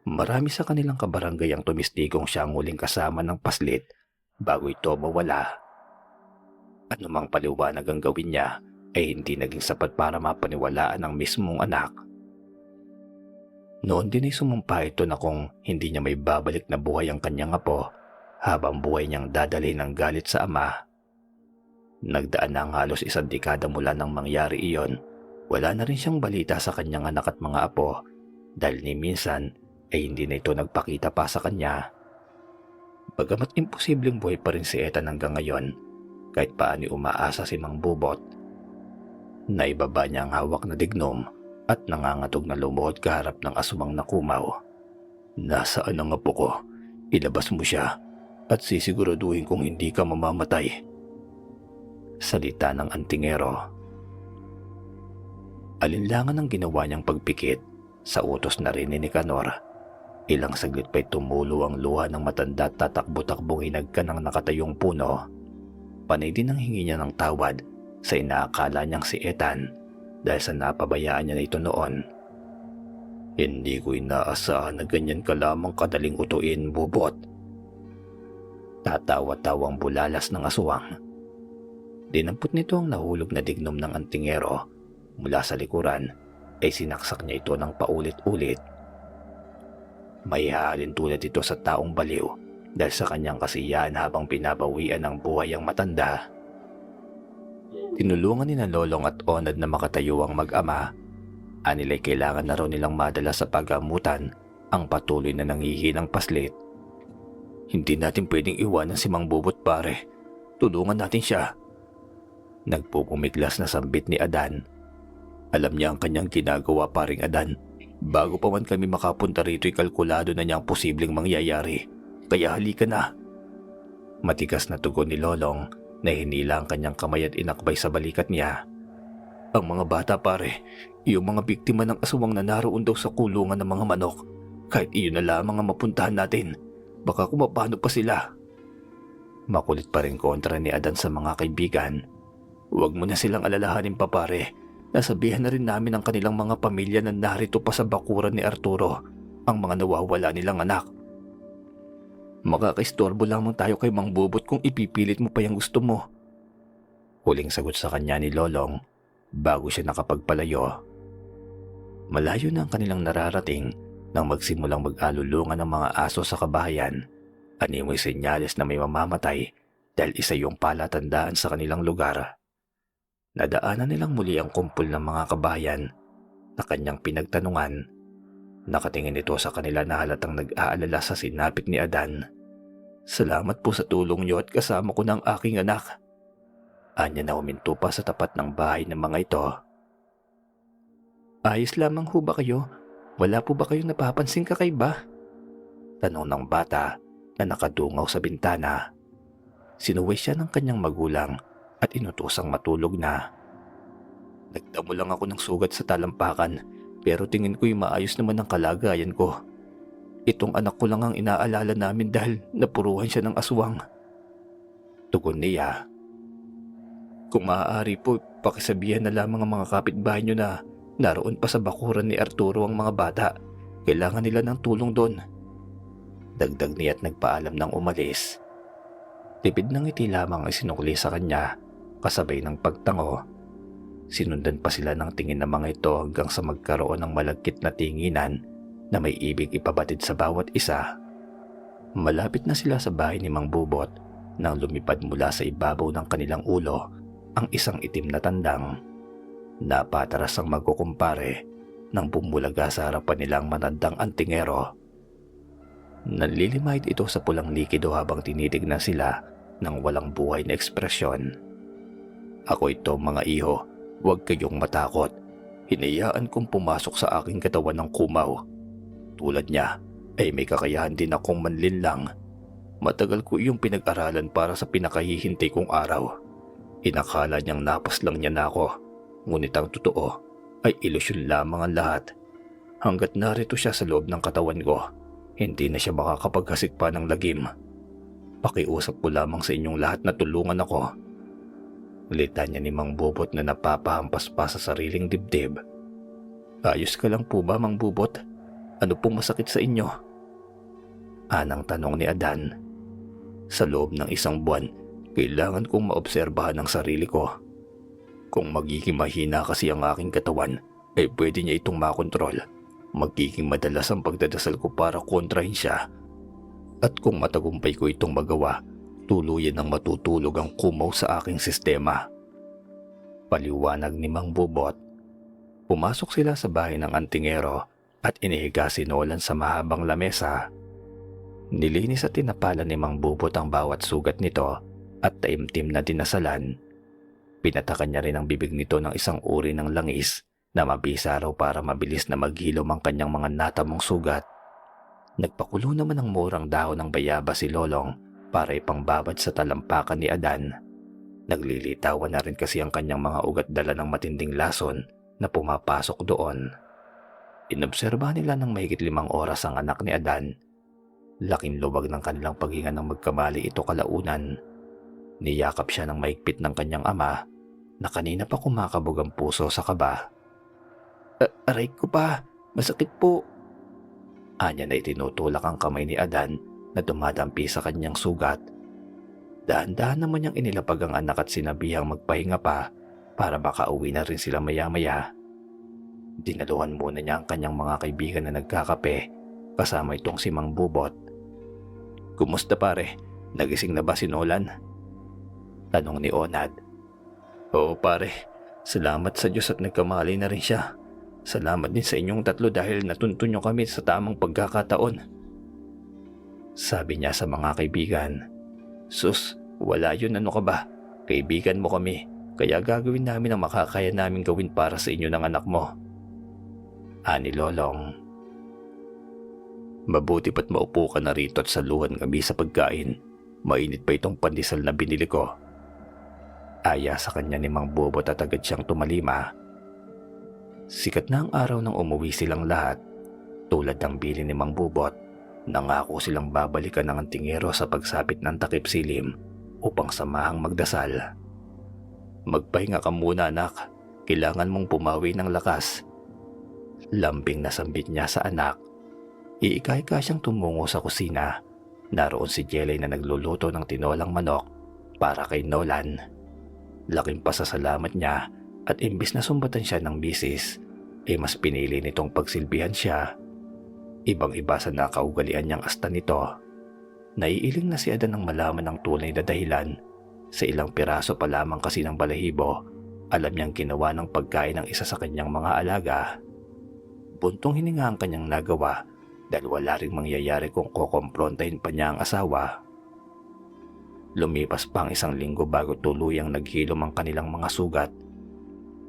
Marami sa kanilang kabarangay ang tumistigong siya ang huling kasama ng paslit bago ito mawala. Anumang paliwanag ang gawin niya ay hindi naging sapat para mapaniwalaan ang mismong anak. Noon din ay sumumpa ito na kung hindi niya may babalik na buhay ang kanyang apo habang buhay niyang dadalhin ng galit sa ama. Nagdaan na ang halos 1 dekada mula nang mangyari iyon. Wala na rin siyang balita sa kanyang anak at mga apo dahil ni minsan ay hindi na ito nagpakita pa sa kanya. Bagamat imposibleng buhay pa rin si Ethan hanggang ngayon, kahit paani umaasa si Mang Bubot. Naibaba niya ang hawak na dignom at nangangatog na lumuhod kaharap ng aswang na kumaw. Nasaan ang apo ko? Ilabas mo siya at sisiguraduhin kong hindi ka mamamatay. Salita ng antingero. Alinlangan ang ginawa niyang pagpikit sa utos na rin ni Nicanor. Ilang saglit pa'y tumulo ang luha ng matanda at tatakbo-takbong hinagka ng nakatayong puno. Panay din ang hingi niya ng tawad sa inaakala niyang si Ethan dahil sa napabayaan niya na ito noon. Hindi ko inaasahan na ganyan ka lamang kadaling utuin, Bubot. Tatawa-tawang bulalas ng aswang. Dinampot nito ang nahulog na dignom ng antingero. Mula sa likuran ay sinaksak niya ito ng paulit-ulit. May halin tulad ito sa taong baliw dahil sa kanyang kasiyahan habang pinabawian ng buhay ang matanda. Tinulungan ni na Lolong at Onad na makatayo ang mag-ama. Anila'y kailangan na raw nilang madala sa paggamutan ang patuloy na nangihinang paslit. Hindi natin pwedeng iwanan si Mang Bubot, pare. Tulungan natin siya. Nagpupumiglas na sambit ni Adan. Alam niya ang kanyang ginagawa, paring Adan. Bago pa man kami makapunta rito'y kalkulado na niya ang posibleng mangyayari. Kaya halika na. Matigas na tugon ni Lolong na hinila ang kanyang kamay at inakbay sa balikat niya. Ang mga bata, pare, yung mga biktima ng aswang na naroon daw sa kulungan ng mga manok. Kahit iyon na lamang ang mapuntahan natin, baka kung mapano pa sila. Makulit pa rin kontra ni Adan sa mga kaibigan. Huwag mo na silang alalahanin pa, pare. Nasabihan na rin namin ang kanilang mga pamilya na narito pa sa bakuran ni Arturo ang mga nawawala nilang anak. Makakaistorbo lamang tayo kay Mang Bubot kung ipipilit mo pa yung gusto mo. Huling sagot sa kanya ni Lolong bago siya nakapagpalayo. Malayo na ang kanilang nararating nang magsimulang mag-alulungan ng mga aso sa kabahayan. Animoy senyales na may mamamatay dahil isa yung palatandaan sa kanilang lugar. Nadaanan nilang muli ang kumpul ng mga kabayan na kanyang pinagtanungan. Nakatingin ito sa kanila na halatang nag-aalala sa sinapit ni Adan. Salamat po sa tulong niyo at kasama ko ng aking anak. Anya na huminto pa sa tapat ng bahay ng mga ito. Ayos lamang ho ba kayo? Wala po ba kayong napapansing kakaiba? Tanong ng bata na nakadungaw sa bintana. Sinuway siya ng kanyang magulang at inutosang matulog na. Nagdamo lang ako ng sugat sa talampakan pero tingin ko'y maayos naman ang kalagayan ko. Itong anak ko lang ang inaalala namin dahil napuruhan siya ng aswang. Tugon niya. Kung maaari po, pakisabihan na lamang ang mga kapitbahay niyo na naroon pa sa bakuran ni Arturo ang mga bata. Kailangan nila ng tulong doon. Dagdag niya at nagpaalam ng umalis. Tipid ng ngiti lamang ang sinukli sa kanya kasabay ng pagtango. Sinundan pa sila ng tingin ng mga ito hanggang sa magkaroon ng malagkit na tinginan na may ibig ipabatid sa bawat isa. Malapit na sila sa bahay ni Mang Bubot nang lumipad mula sa ibabaw ng kanilang ulo ang isang itim na tandang. Napataras ang magkukumpare nang bumulaga sa harapan nila ang matandang antingero. Nanlilimahid ito sa pulang likido habang tinitignan sila ng walang buhay na ekspresyon. "Ako ito, mga iho. Huwag kayong matakot. Hinayaan kong pumasok sa aking katawan ng kumaw. Tulad niya ay may kakayahan din akong manlinlang. Matagal ko iyong pinag-aralan para sa pinakahihintay kong araw. Inakala niyang napas lang niya na ako. Ngunit ang totoo ay ilusyon lamang ang lahat. Hanggat narito siya sa loob ng katawan ko, hindi na siya makakapaghasik pa ng lagim. Pakiusap ko lamang sa inyong lahat na tulungan ako." Lita niya ni Mang Bubot na napapahampas pa sa sariling dibdib. "Ayos ka lang po ba, Mang Bubot? Ano pong masakit sa inyo?" Anang tanong ni Adan. "Sa loob ng 1 buwan, kailangan kong maobserbahan ang sarili ko. Kung magiging mahina kasi ang aking katawan, ay pwede niya itong makontrol. Magiging madalas ang pagdadasal ko para kontrahin siya. At kung matagumpay ko itong magawa, tuluyan ang matutulog ang kumaw sa aking sistema." Paliwanag ni Mang Bubot. Pumasok sila sa bahay ng antingero at inihiga si Nolan sa mahabang lamesa. Nilinis at tinapalan ni Mang Bubot ang bawat sugat nito at taimtim na dinasalan. Pinatakan niya rin ang bibig nito ng isang uri ng langis na mabisa raw para mabilis na maghilom ang kanyang mga natamong sugat. Nagpakulo naman ng murang dahon ng bayabas si Lolong para ipangbabad sa talampakan ni Adan. Naglilitawan na rin kasi ang kanyang mga ugat dala ng matinding lason na pumapasok doon. Inobserbahan nila ng mahigit 5 oras ang anak ni Adan. Laking luwag ng kanilang paghinga ng magkamali ito kalaunan. Niyakap siya ng mahigpit ng kanyang ama na kanina pa kumakabog ang puso sa kaba. "Aray ko pa, masakit po." Anya na itinutulak ang kamay ni Adan na dumadampi sa kanyang sugat. Dahan-dahan naman niyang inilapag ang anak at sinabihang magpahinga pa para makauwi na rin sila maya-maya. Dinaluhan muna niya ang kanyang mga kaibigan na nagkakape kasama itong si Mang Bubot. "Kumusta pare? Nagising na ba si Nolan?" tanong ni Onad. "Oo pare, salamat sa Diyos at nagkamali na rin siya. Salamat din sa inyong tatlo dahil natuntun niyo kami sa tamang pagkakataon," sabi niya sa mga kaibigan. "Sus, wala yun, ano ka ba? Kaibigan mo kami, kaya gagawin namin ang makakaya namin gawin para sa inyo ng anak mo," ani Lolong. "Mabuti pa't maupo ka na rito at saluhan kami sa pagkain. Mainit pa itong pandesal na binili ko," aya sa kanya ni Mang Bubot at agad siyang tumalima. Sikat na ang araw nang umuwi silang lahat. Tulad ng bili ni Mang Bubot, nangako silang babalikan ng antingero sa pagsapit ng takip silim upang samahang magdasal. "Magpahinga ka muna anak, kailangan mong pumawi ng lakas," lambing na sambit niya sa anak. Iika-ika siyang tumungo sa kusina. Naroon si Jelay na nagluluto ng tinolang manok para kay Nolan. Laking pasasalamat niya at imbis na sumbatan siya ng misis, mas pinili nitong pagsilbihan siya. Ibang-iba sa nakaugalian niyang asta nito. Naiiling na si Adan ng malaman ng tunay na dahilan. Sa ilang piraso pa lamang kasi ng balahibo, alam niyang ginawa ng pagkain ng isa sa kanyang mga alaga. Buntong hininga ang kanyang nagawa dahil wala ring mangyayari kung kukomprontahin pa niya ang asawa. Lumipas pa ang 1 linggo bago tuluyang naghilom ang kanilang mga sugat.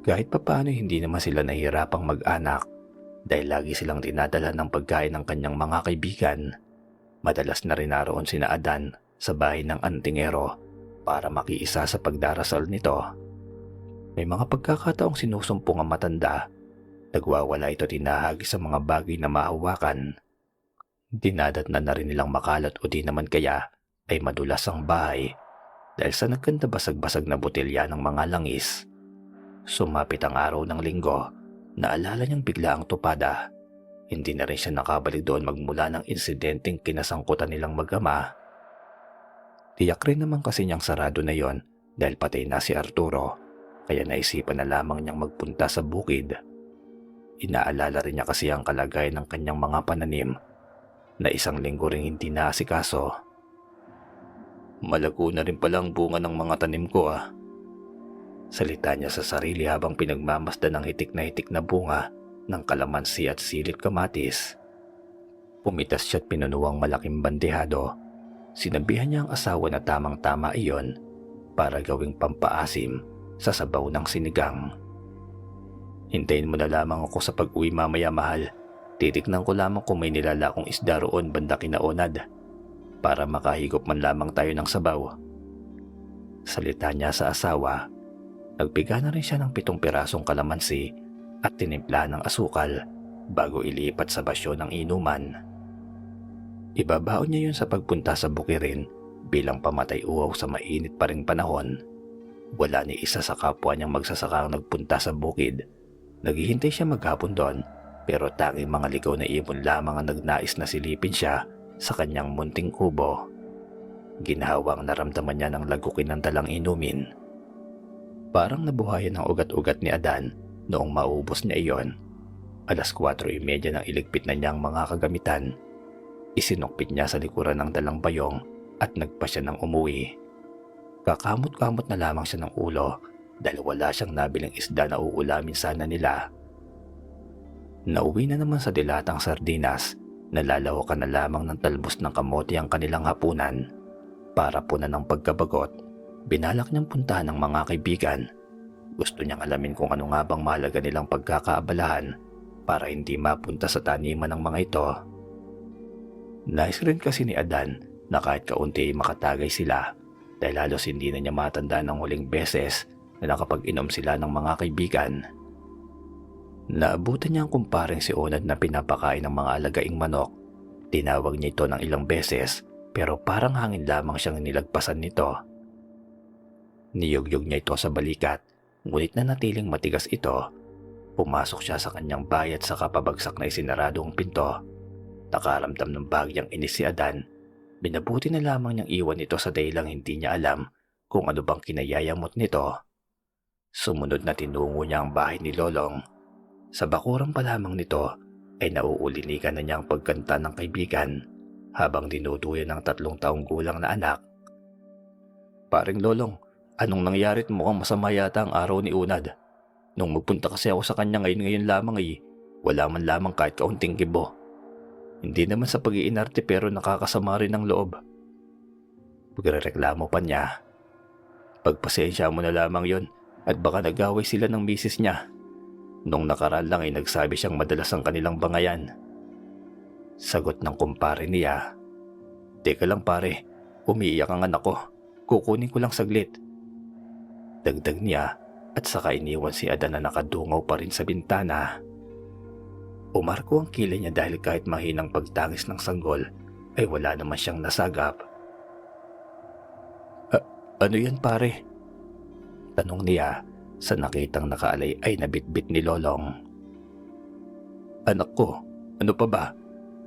Kahit papaano hindi naman sila nahihirapang mag-anak dahil lagi silang dinadala ng pagkain ng kanyang mga kaibigan. Madalas na rin naroon sina Adan sa bahay ng antingero para makiisa sa pagdarasal nito. May mga pagkakataong sinusumpong ang matanda. Nagwawala ito tinahagi sa mga bagay na mahawakan. Dinadatnan na rin nilang makalat o di naman kaya ay madulas ang bahay dahil sa nagkanda basag-basag na botelya ng mga langis. Sumapit ang araw ng linggo, naalala niyang bigla ang tupada. Hindi na rin siya nakabalik doon magmula ng insidenteng kinasangkutan nilang mag-ama. Tiyak rin naman kasi niyang sarado na yon dahil patay na si Arturo, kaya naisipan na lamang niyang magpunta sa bukid. Inaalala rin niya kasi ang kalagayan ng kanyang mga pananim na 1 linggo ring hindi naasikaso. "Malago na rin pala ang bunga ng mga tanim ko ah," salita niya sa sarili habang pinagmamasdan ng hitik na bunga ng kalamansi at silit kamatis. Pumitas siya at pinunuang malaking bandehado. Sinabihan niya ang asawa na tamang-tama iyon para gawing pampaasim sa sabaw ng sinigang. Hintayin mo na lamang ako sa pag-uwi mamaya, mahal. Titignan ko lamang kung may nilalakong isda roon banda kinaunad para makahigop man lamang tayo ng sabaw. Salita niya sa asawa. Nagpiga na rin siya ng 7 pirasong kalamansi at tinimpla ng asukal bago ilipat sa basyo ng inuman. Ibabaon niya yun sa pagpunta sa bukirin bilang pamatay uhaw sa mainit pa ring panahon. Wala ni isa sa kapwa niyang magsasakang nagpunta sa bukid. Naghihintay siya maghapon doon pero tanging mga ligaw na ibon lamang ang nagnais na silipin siya sa kanyang munting kubo. Ginhawang naramdaman niya ng lagukin ng dalang inumin. Parang nabuhayan ang ugat-ugat ni Adan noong maubos niya iyon. 4:30 nang iligpit na niyang mga kagamitan. Isinukpit niya sa likuran ng dalang bayong at nagpa siya ng umuwi. Kakamot-kamot na lamang siya ng ulo dahil wala siyang nabiling isda na uulamin sana nila. Nauwi na naman sa dilatang sardinas, nalalawakan na lamang ng talbos ng kamote ang kanilang hapunan. Para punan ng pagkabagot, binalak niyang puntahan ng mga kaibigan. Gusto niyang alamin kung ano nga bang mahalaga nilang pagkakaabalahan para hindi mapunta sa taniman ng mga ito. Nais rin kasi ni Adan na kahit kaunti ay makatagay sila dahil halos hindi na niya matanda ng huling beses na nakapag-inom sila ng mga kaibigan. Naabutan niya ang kumparing si Onad na pinapakain ng mga alagaing manok. Tinawag niya ito ng ilang beses pero parang hangin lamang siyang nilagpasan nito. Niyugyug niya ito sa balikat, ngunit nanatiling matigas ito. Pumasok siya sa kanyang bayat sa kapabagsak na isinarado ang pinto. Nakaramdam ng bagyang inis si Adan. Binabuti na lamang niyang iwan ito sa dahilang hindi niya alam kung ano bang kinayayamot nito. Sumunod na tinungo niya ang bahay ni Lolong. Sa bakuran pa lamang nito ay nauulinikan na niya ang pagkanta ng kaibigan habang dinuduyan ng 3 taong gulang na anak. Paring Lolong, anong nangyarit? Mukhang masama yata ang araw ni Unad. Nung magpunta kasi ako sa kanya ngayon lamang wala man lamang kahit kaunting kibo. Hindi naman sa pag-iinarte pero nakakasama rin ng loob. Pagrereklamo pa niya. Pagpasensya mo na lamang yon at baka nag-away sila ng misis niya. Nung nakaraan lang ay nagsabi siyang madalas ang kanilang bangayan. Sagot ng kumpare niya. Teka lang pare, umiiyak ang anak ko. Kukunin ko lang saglit. Dagdag niya at saka iniwan si Adan na nakadungaw pa rin sa bintana. Umarko ang kilay niya dahil kahit mahinang pagtangis ng sanggol ay wala naman siyang nasagap. Ano yan pare? Tanong niya sa nakitang nakaalay ay nabitbit ni Lolong. Anak ko, ano pa ba?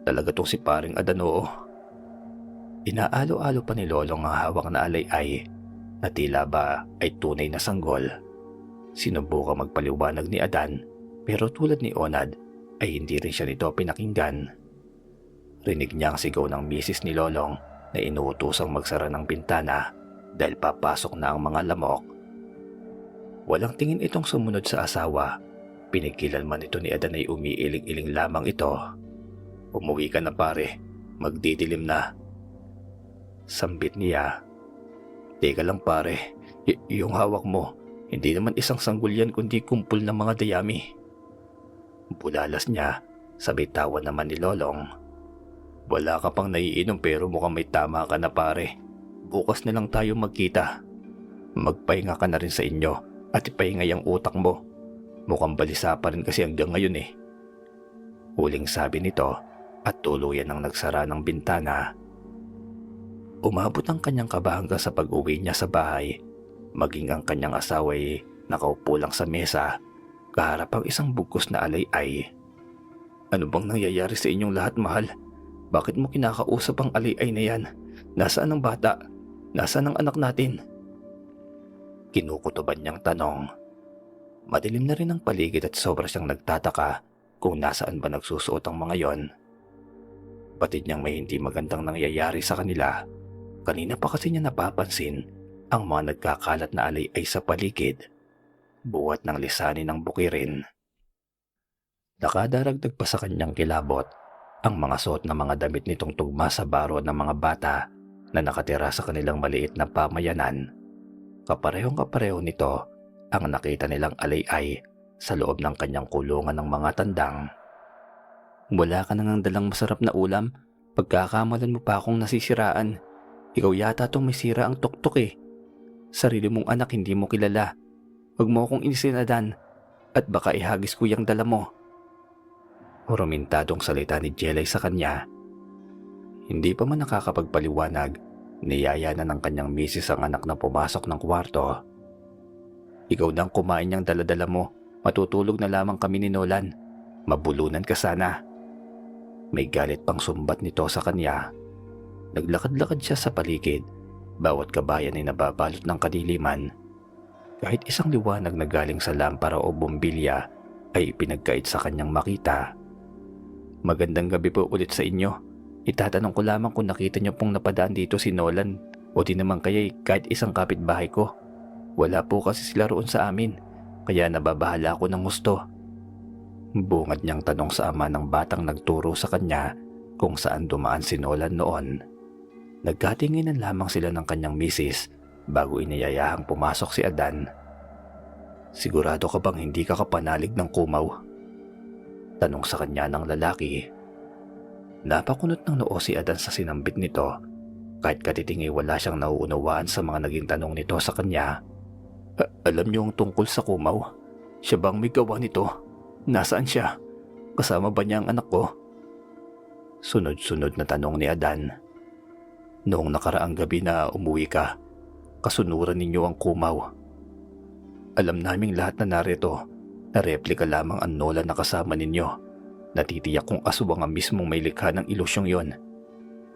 Talaga tong si paring Adan, oo. Inaalo-alo pa ni Lolong ang hawak na alay-ay na tila ba ay tunay na sanggol. Sinubukang magpaliwanag ni Adan pero tulad ni Onad ay hindi rin siya nito pinakinggan. Rinig niya ang sigaw ng misis ni Lolong na inuutosang magsara ng bintana dahil papasok na ang mga lamok. Walang tingin itong sumunod sa asawa. Pinigilan man ito ni Adan ay umiiling-iling lamang ito. Umuwi ka na pare, magdidilim na. Sambit niya. Teka lang pare, yung hawak mo, hindi naman isang sanggol yan kundi kumpul ng mga dayami. Bulalas niya, sabay tawa naman ni Lolong. Wala ka pang naiinom pero mukhang may tama ka na pare. Bukas na lang tayo magkita. Magpahinga ka na rin sa inyo at ipahinga yung utak mo. Mukhang balisa pa rin kasi hanggang ngayon eh. Huling sabi nito at tuluyan ang nagsara ng bintana. Umabot ang kanyang kaba hanggang sa pag-uwi niya sa bahay. Maging ang kanyang asawa ay nakaupo lang sa mesa. Kaharap ang isang bugkos na alay-ay. Ano bang nangyayari sa inyong lahat, mahal? Bakit mo kinakausap ang alay-ay na yan? Nasaan ang bata? Nasaan ang anak natin? Kinukutuban niyang tanong. Madilim na rin ang paligid at sobra siyang nagtataka kung nasaan ba nagsusuot ang mga yon. Batid niyang may hindi magandang nangyayari sa kanila. Kanina pa kasi niya napapansin ang mga nagkakalat na alay-ay sa paligid. Buhat ng lisanin ng bukirin. Nakadaragdag pa sa kanyang kilabot ang mga suot na mga damit nitong tugma sa baro ng mga bata na nakatira sa kanilang maliit na pamayanan. Kaparehong kapareho nito ang nakita nilang alay-ay sa loob ng kanyang kulungan ng mga tandang. Wala ka nang dalang masarap na ulam, pagkakamalan mo pa akong nasisiraan. Ikaw yata tong may sira ang tuktok eh. Sarili mong anak hindi mo kilala. Huwag mo akong inisinadan at baka ihagis ko yung dala mo. Hurumintadong salita ni Jelay sa kanya. Hindi pa man nakakapagpaliwanag, niyaya na ng kanyang misis ang anak na pumasok ng kwarto. Ikaw nang kumain niyang daladala mo, matutulog na lamang kami ni Nolan. Mabulunan ka sana. May galit pang sumbat nito sa kanya. Naglakad-lakad siya sa paligid, bawat kabayan ay nababalot ng kadiliman. Kahit isang liwanag na galing sa lampara o bombilya ay pinagkait sa kanyang makita. Magandang gabi po ulit sa inyo. Itatanong ko lamang kung nakita niyo pong napadaan dito si Nolan o di naman kaya'y kahit isang kapitbahay ko. Wala po kasi sila roon sa amin, kaya nababahala ako ng gusto. Bungad niyang tanong sa ama ng batang nagturo sa kanya kung saan dumaan si Nolan noon. Nagkatinginan lamang sila ng kanyang misis bago iniyayahang pumasok si Adan. Sigurado ka bang hindi ka kapanalig ng kumaw? Tanong sa kanya ng lalaki. Napakunot ng noo si Adan sa sinambit nito. Kahit katitingi wala siyang nauunawaan sa mga naging tanong nito sa kanya. Alam niyo ang tungkol sa kumaw? Siya bang may gawa nito? Nasaan siya? Kasama ba niya ang anak ko? Sunod-sunod na tanong ni Adan. Noong nakaraang gabi na umuwi ka, kasunuran ninyo ang kumaw. Alam naming lahat na narito na replika lamang ang Nolan na kasama ninyo. Natitiyak kong aswang ang mismong may likha ng ilusyong yon.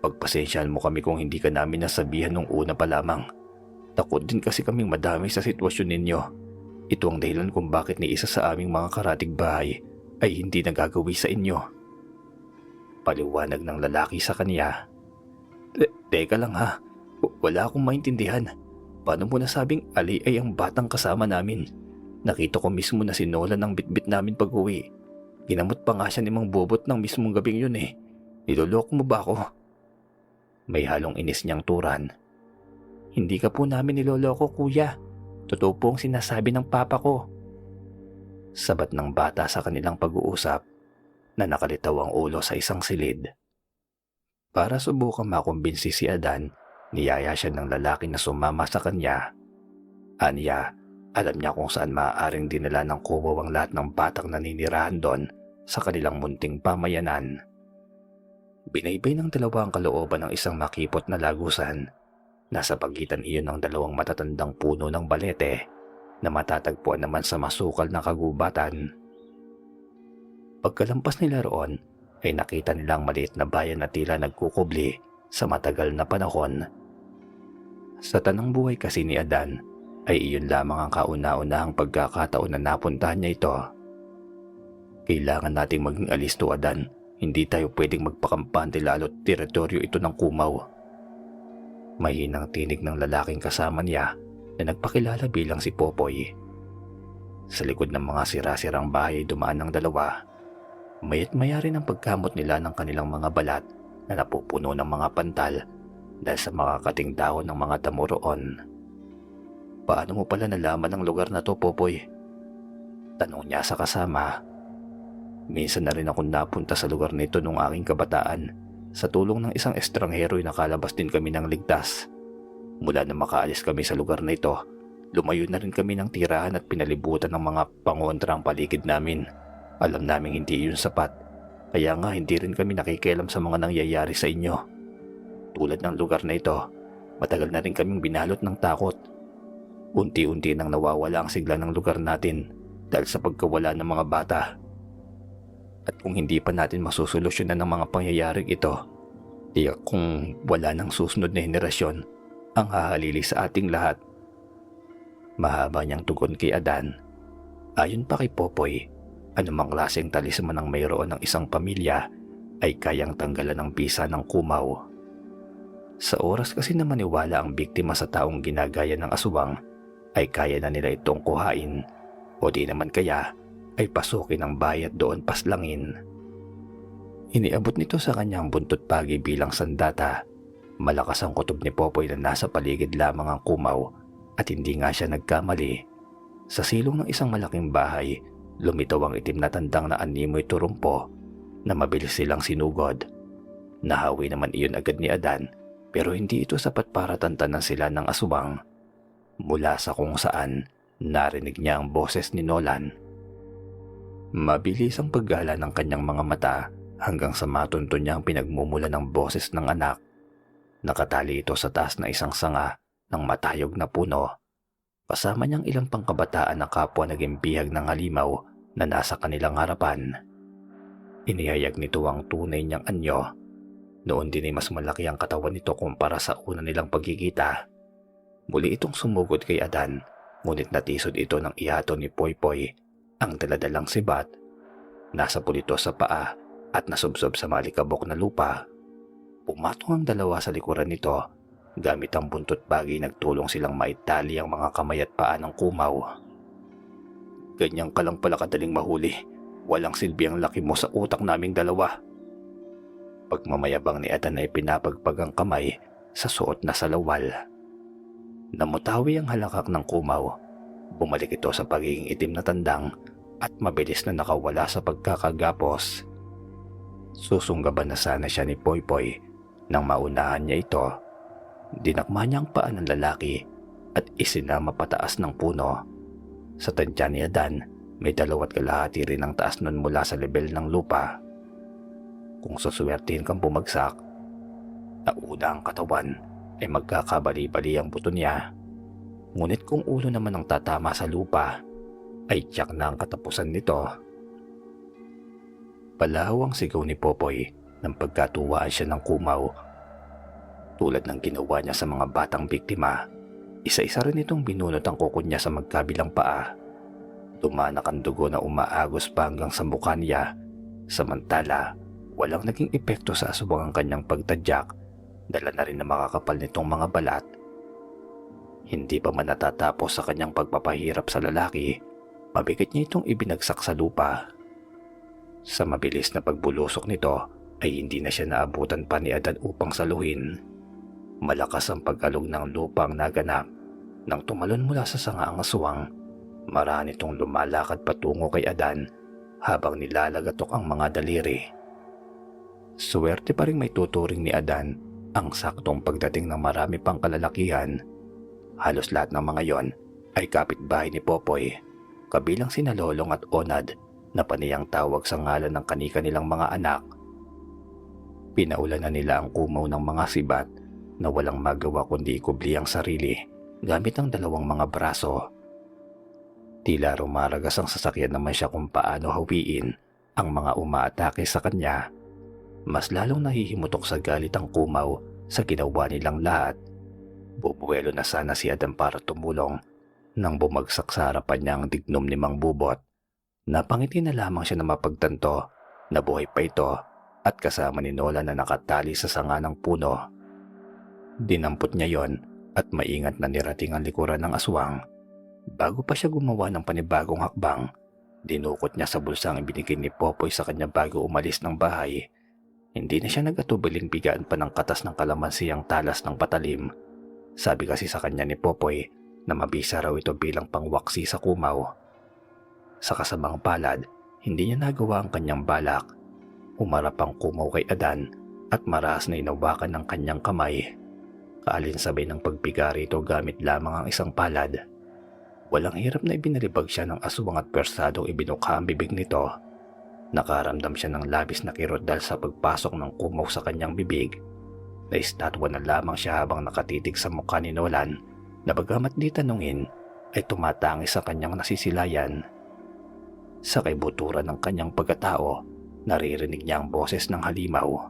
Pagpasensyahan mo kami kung hindi ka namin nasabihan nung una pa lamang. Takot din kasi kaming madami sa sitwasyon ninyo. Ito ang dahilan kung bakit ni isa sa aming mga karatig bahay ay hindi nagagawi sa inyo. Paliwanag ng lalaki sa kanya. Teka lang ha, wala akong maintindihan. Paano mo nasabing Ali ay ang batang kasama namin? Nakita ko mismo na si Nolan ang bitbit namin pag-uwi. Ginamot pa nga siya ni Mang Bobot ng mismong gabing yun eh. Niloloko mo ba ako? May halong inis niyang turan. Hindi ka po namin niloloko, kuya. Totoo po ang sinasabi ng papa ko. Sabat ng bata sa kanilang pag-uusap na nakalitaw ang ulo sa isang silid. Para subukang makumbinsi si Adan, niyaya siya ng lalaki na sumama sa kanya. Aniya, alam niya kung saan maaaring dinala ng kumaw ang lahat ng batang naninirahan doon sa kanilang munting pamayanan. Binaybay ng dalawa ang kalooban ng isang makipot na lagusan. Nasa pagitan iyon ng dalawang matatandang puno ng balete na matatagpuan naman sa masukal na kagubatan. Pagkalampas nila roon ay nakita nilang maliit na bayan na tila nagkukubli sa matagal na panahon. Sa tanang buhay kasi ni Adan ay iyon lamang ang kauna-unahang pagkakataon na napuntahan niya ito. Kailangan nating maging alisto, Adan. Hindi tayo pwedeng magpakampante lalo't teritoryo ito ng kumaw. Mahinang tinig ng lalaking kasama niya na nagpakilala bilang si Popoy. Sa likod ng mga sira-sirang bahay dumaan ng dalawa. Mayat maya rin ang pagkamot nila ng kanilang mga balat na napupuno ng mga pantal dahil sa makakating dahon ng mga damo roon. Paano mo pala nalaman ang lugar na to, Popoy? Tanong niya sa kasama. Minsan na rin ako napunta sa lugar nito nung aking kabataan. Sa tulong ng isang estranghero ay nakalabas din kami ng ligtas. Mula na makaalis kami sa lugar na ito, lumayo na rin kami ng tirahan at pinalibutan ng mga pangontra ang paligid namin. Alam naming hindi yun sapat, kaya nga hindi rin kami nakikialam sa mga nangyayari sa inyo. Tulad ng lugar na ito, matagal na rin kaming binalot ng takot. Unti-unti nang nawawala ang sigla ng lugar natin dahil sa pagkawala ng mga bata. At kung hindi pa natin masusolusyonan ng mga pangyayaring ito, tiyak kung wala ng susunod na henerasyon ang hahalili sa ating lahat. Mahaba niyang tugon kay Adan. Ayon pa kay Popoy, anumang klaseng talisman ang mayroon ng isang pamilya ay kayang tanggalan ng bisa ng kumaw. Sa oras kasi na maniwala ang biktima sa taong ginagaya ng aswang, ay kaya na nila itong kuhain o di naman kaya ay pasukin ang bahay at doon paslangin. Iniabot nito sa kanyang buntot pagi bilang sandata. Malakas ang kutob ni Popoy na nasa paligid lamang ang kumaw at hindi nga siya nagkamali. Sa silong ng isang malaking bahay, lumitaw ang itim na tandang na animoy turumpo na mabilis silang sinugod. Nahawi naman iyon agad ni Adan pero hindi ito sapat para tantanan sila ng aswang. Mula sa kung saan, narinig niya ang boses ni Nolan. Mabilis ang paggala ng kanyang mga mata hanggang sa matunto niya ang pinagmumula ng boses ng anak. Nakatali ito sa taas na isang sanga ng matayog na puno. Kasama niyang ilang pangkabataan na kapwa naging bihag ng halimaw na nasa kanilang harapan. Inihayag nito ang tunay niyang anyo. Noon din ay mas malaki ang katawan nito kumpara sa una nilang pagkikita. Muli itong sumugod kay Adan, ngunit natisod ito ng ihato ni Poypoy, ang daladalang sibat. Nasa pulito sa paa at nasubsob sa malikabok na lupa. Pumatong ang dalawa sa likuran nito. Gamit ang buntot bagay nagtulong silang maitali ang mga kamay at paa ng kumaw. Ganyan ka lang pala kadaling mahuli. Walang silbi ang laki mo sa utak naming dalawa. Pagmamayabang ni Adan ay pinapagpag ang kamay sa suot na salawal. Namutawi ang halakak ng kumaw. Bumalik ito sa pagiging itim na tandang at mabilis na nakawala sa pagkakagapos. Susunggaban na sana siya ni Poypoy nang maunahan niya ito. Dinakma niya ang paa ng lalaki at isinama pataas ng puno. Sa tansya ni Adan, may 2.5 rin ang taas nun mula sa level ng lupa. Kung suswertihin kang bumagsak, nauna ang katawan ay magkakabali-bali ang buto niya. Ngunit kung ulo naman ang tatama sa lupa, ay tiyak na ang katapusan nito. Palahaw ang sigaw ni Popoy nang pagkatuwaan siya ng kumaw. Tulad ng ginawa niya sa mga batang biktima, isa-isa rin itong binunot ang kuko niya sa magkabilang paa. Dumanak ang dugo na umaagos pa hanggang sa mukha niya. Samantala, walang naging epekto sa aswang ang kanyang pagtadyak. Dala na rin na makakapal nitong mga balat. Hindi pa man natatapos sa kanyang pagpapahirap sa lalaki, mabigat niya itong ibinagsak sa lupa. Sa mabilis na pagbulusok nito ay hindi na siya naabutan pa ni Adan upang saluhin. Malakas ang pagkalog ng lupa ang naganap. Nang tumalon mula sa sanga ang aswang, marami itong lumalakad patungo kay Adan habang nilalagatok ang mga daliri. Swerte pa rin may tuturing ni Adan ang saktong pagdating ng marami pang kalalakihan. Halos lahat ng mga yon ay kapitbahay ni Popoy, kabilang sina Lolong at Onad na paniyang tawag sa ngalan ng kanika nilang mga anak. Pinaulan na nila ang kumaw ng mga sibat na walang magawa kundi ikubli ang sarili gamit ang 2 mga braso. Tila rumaragas ang sasakyan naman siya kung paano hawiin ang mga umaatake sa kanya. Mas lalong nahihimutok sa galit ang kumaw sa ginawa nilang lahat. Bubuelo na sana si Adan para tumulong nang bumagsak sa harapan niya ang dignom ni Mang Bubot. Napangiti na lamang siya na mapagtanto na buhay pa ito at kasama ni Nola na nakatali sa sanga ng puno. Dinampot niya yon at maingat na nirating ang likuran ng aswang. Bago pa siya gumawa ng panibagong hakbang, dinukot niya sa bulsa ang ibinigay ni Popoy sa kanya bago umalis ng bahay. Hindi na siya nag-atubiling bigaan pa ng katas ng kalamansi ang talas ng patalim. Sabi kasi sa kanya ni Popoy na mabisa raw ito bilang pangwaksi sa kumaw. Sa kasamang palad, hindi niya nagawa ang kanyang balak. Umarap ang kumaw kay Adan at marahas na inawakan ng kanyang kamay. Kaalinsabay ng pagpigari ito gamit lamang ang isang palad. Walang hirap na ibinalibag siya ng aswang at persadong ibinukha ang bibig nito. Nakaramdam siya ng labis na kirot dahil sa pagpasok ng kumaw sa kanyang bibig. Naistatwa na lamang siya habang nakatitig sa mukha ni Nolan na bagamat di tanungin ay tumatangi sa kanyang nasisilayan. Sa kaibuturan ng kanyang pagkatao, naririnig niya ang boses ng halimaw.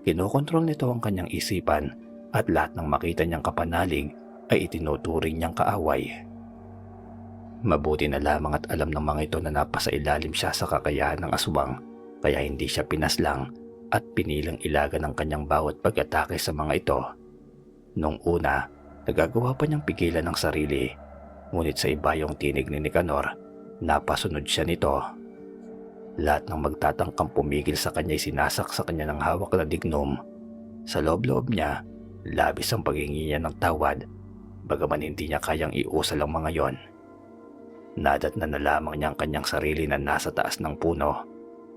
Kinokontrol nito ang kanyang isipan at lahat ng makita niyang kapanalig ay itinuturing niyang kaaway. Mabuti na lamang at alam ng mga ito na napasailalim siya sa kakayahan ng aswang kaya hindi siya pinaslang at pinilang ilagan ng kanyang bawat pag-atake sa mga ito. Nung una, nagagawa pa niyang pigilan ang sarili, ngunit sa iba yung tinig ni Nicanor Napasunod siya nito. Lahat ng magtatangkang pumigil sa kanya ay sinasak sa kanya ng hawak na dignum. Sa loob-loob niya, labis ang paghingi niya ng tawad, bagaman hindi niya kayang iusal ang mga yon. Nadatnan na lamang niya ang kanyang sarili na nasa taas ng puno,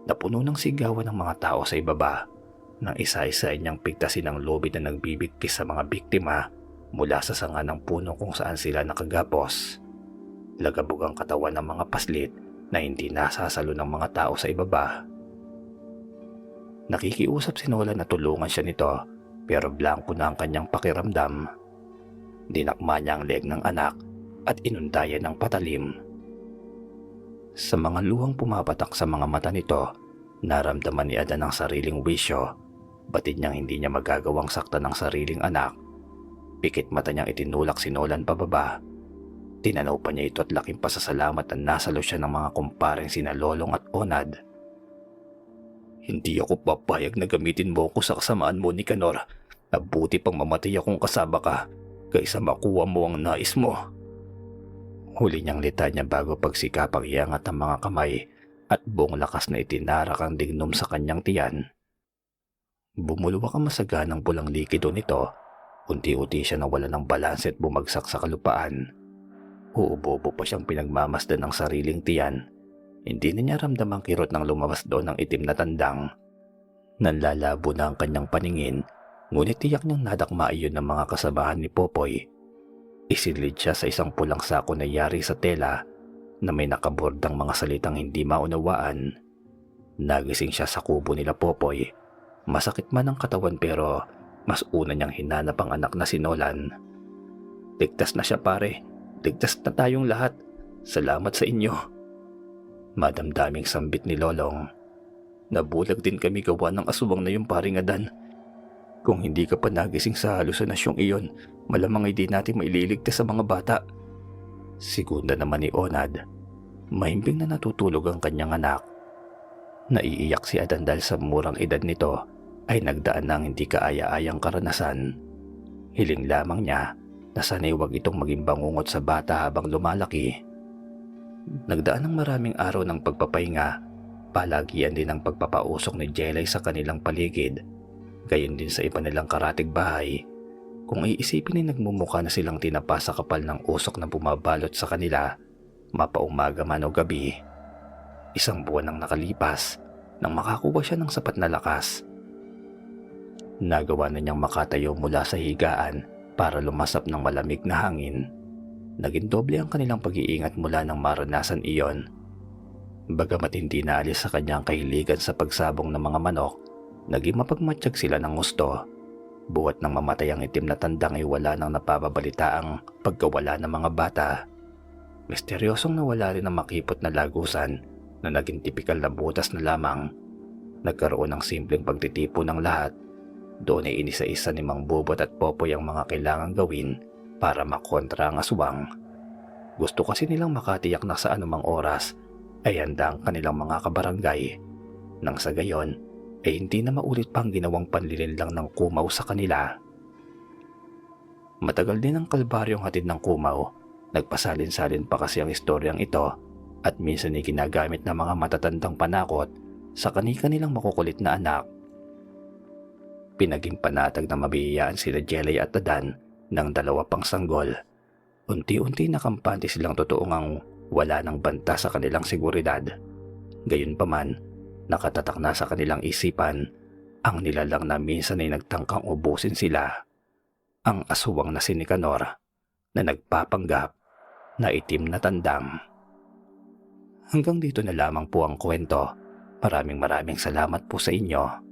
na puno ng sigawan ng mga tao sa ibaba, nang isa-isa niyang pigtasin ang lubid na nagbibigkis sa mga biktima mula sa sanga ng puno kung saan sila nakagapos. Lagabog ang katawan ng mga paslit na hindi nasasalo ng mga tao sa ibaba. Nakikiusap si Nolan na tulungan siya nito, pero blanko na ang kanyang pakiramdam. Dinakma niya ang leeg ng anak at inundayan ng patalim. Sa mga luhang pumapatak sa mga mata nito, naramdaman ni Adan ang sariling wisyo. Batid niyang hindi niya magagawang saktan ng sariling anak. Pikit mata niyang itinulak si Nolan pababa. Tinanaw pa niya ito at laking pasasalamat na nasalo siya ng mga kumpareng sina Lolong at Onad. Hindi ako papayag na gamitin mo ako sa kasamaan mo, Nicanor. Nabuti pang mamatay akong kasama ka kaysa makuha mo ang nais mo. Huli niyang litanya bago pagsikapang iangat ang mga kamay at buong lakas na itinarak ang dignum sa kanyang tiyan. Bumulwak ang masaganang pulang likido nito. Unti-unti siya nawala ng balanse at bumagsak sa kalupaan. Uubo-ubo pa siyang pinagmamasdan ng sariling tiyan. Hindi na niya ramdam ang kirot ng lumabas doon ng itim na tandang. Nanlalabo na ang kanyang paningin, ngunit tiyak niyang nadakma iyon ng mga kasamahan ni Popoy. Isilid siya sa isang pulang sako na yari sa tela na may nakabordang mga salitang hindi maunawaan. Nagising siya sa kubo nila Popoy. Masakit man ang katawan pero mas una niyang hinanap ang anak na si Nolan. "Ligtas na siya, pare. Ligtas na tayong lahat. Salamat sa inyo." Madamdaming sambit ni Lolong. "Nabulag din kami gawa ng aswang na yung paring Adan. Kung hindi ka pa nagising sa halusinasyong iyon, malamang hindi natin maililigtas sa mga bata." Segunda naman ni Onad. Mahimbing na natutulog ang kanyang anak. Naiiyak si Adan dahil sa murang edad nito ay nagdaan ng hindi kaaya-ayang karanasan. Hiling lamang niya na sana'y huwag itong maging bangungot sa bata habang lumalaki. Nagdaan ng maraming araw ng pagpapahinga, palagian din ang pagpapausok ni Jelay sa kanilang paligid, gayon din sa iba nilang karatig bahay. Kung iisipin ay nagmumukha na silang tinapa sa kapal ng usok na bumabalot sa kanila, mapaumaga man o gabi. Isang buwan ang nakalipas nang makakuha siya ng sapat na lakas. Nagawa na niyang makatayo mula sa higaan para lumasap ng malamig na hangin. Naging doble ang kanilang pag-iingat mula nang maranasan iyon. Bagamat hindi naalis sa kanyang kahiligan sa pagsabong ng mga manok, naging mapagmatsyag sila ng gusto. Buhat ng mamatay ang itim na tandang ay wala nang napapabalitaang pagkawala ng mga bata. Misteryosong nawala rin ang makipot na lagusan na naging tipikal na butas na lamang. Nagkaroon ng simpleng pagtitipo ng lahat. Doon ay inisa-isa ni Mang Bobot at Popoy ang mga kailangang gawin para makontra ang aswang. Gusto kasi nilang makatiyak na sa anumang oras ay handa ang kanilang mga kabarangay. Nang sa gayon ay hindi na maulit pang ginawang panlilinlang ng Kumaw sa kanila. Matagal din ang kalbaryong hatid ng Kumaw. Nagpasalin-salin pa kasi ang istoryang ito at minsan ay ginagamit ng mga matatandang panakot sa kani-kanilang makukulit na anak. Pinaging panatag na mabihiyaan sila Jelay at Adan ng dalawa pang sanggol. Unti-unti nakampante silang totoong ang wala ng banta sa kanilang seguridad. Gayunpaman, nakatatak na sa kanilang isipan ang nilalang na minsan ay nagtangkang ubusin sila. Ang aswang na si Nicanor na nagpapanggap na itim na tandang. Hanggang dito na lamang po ang kwento. Maraming salamat po sa inyo.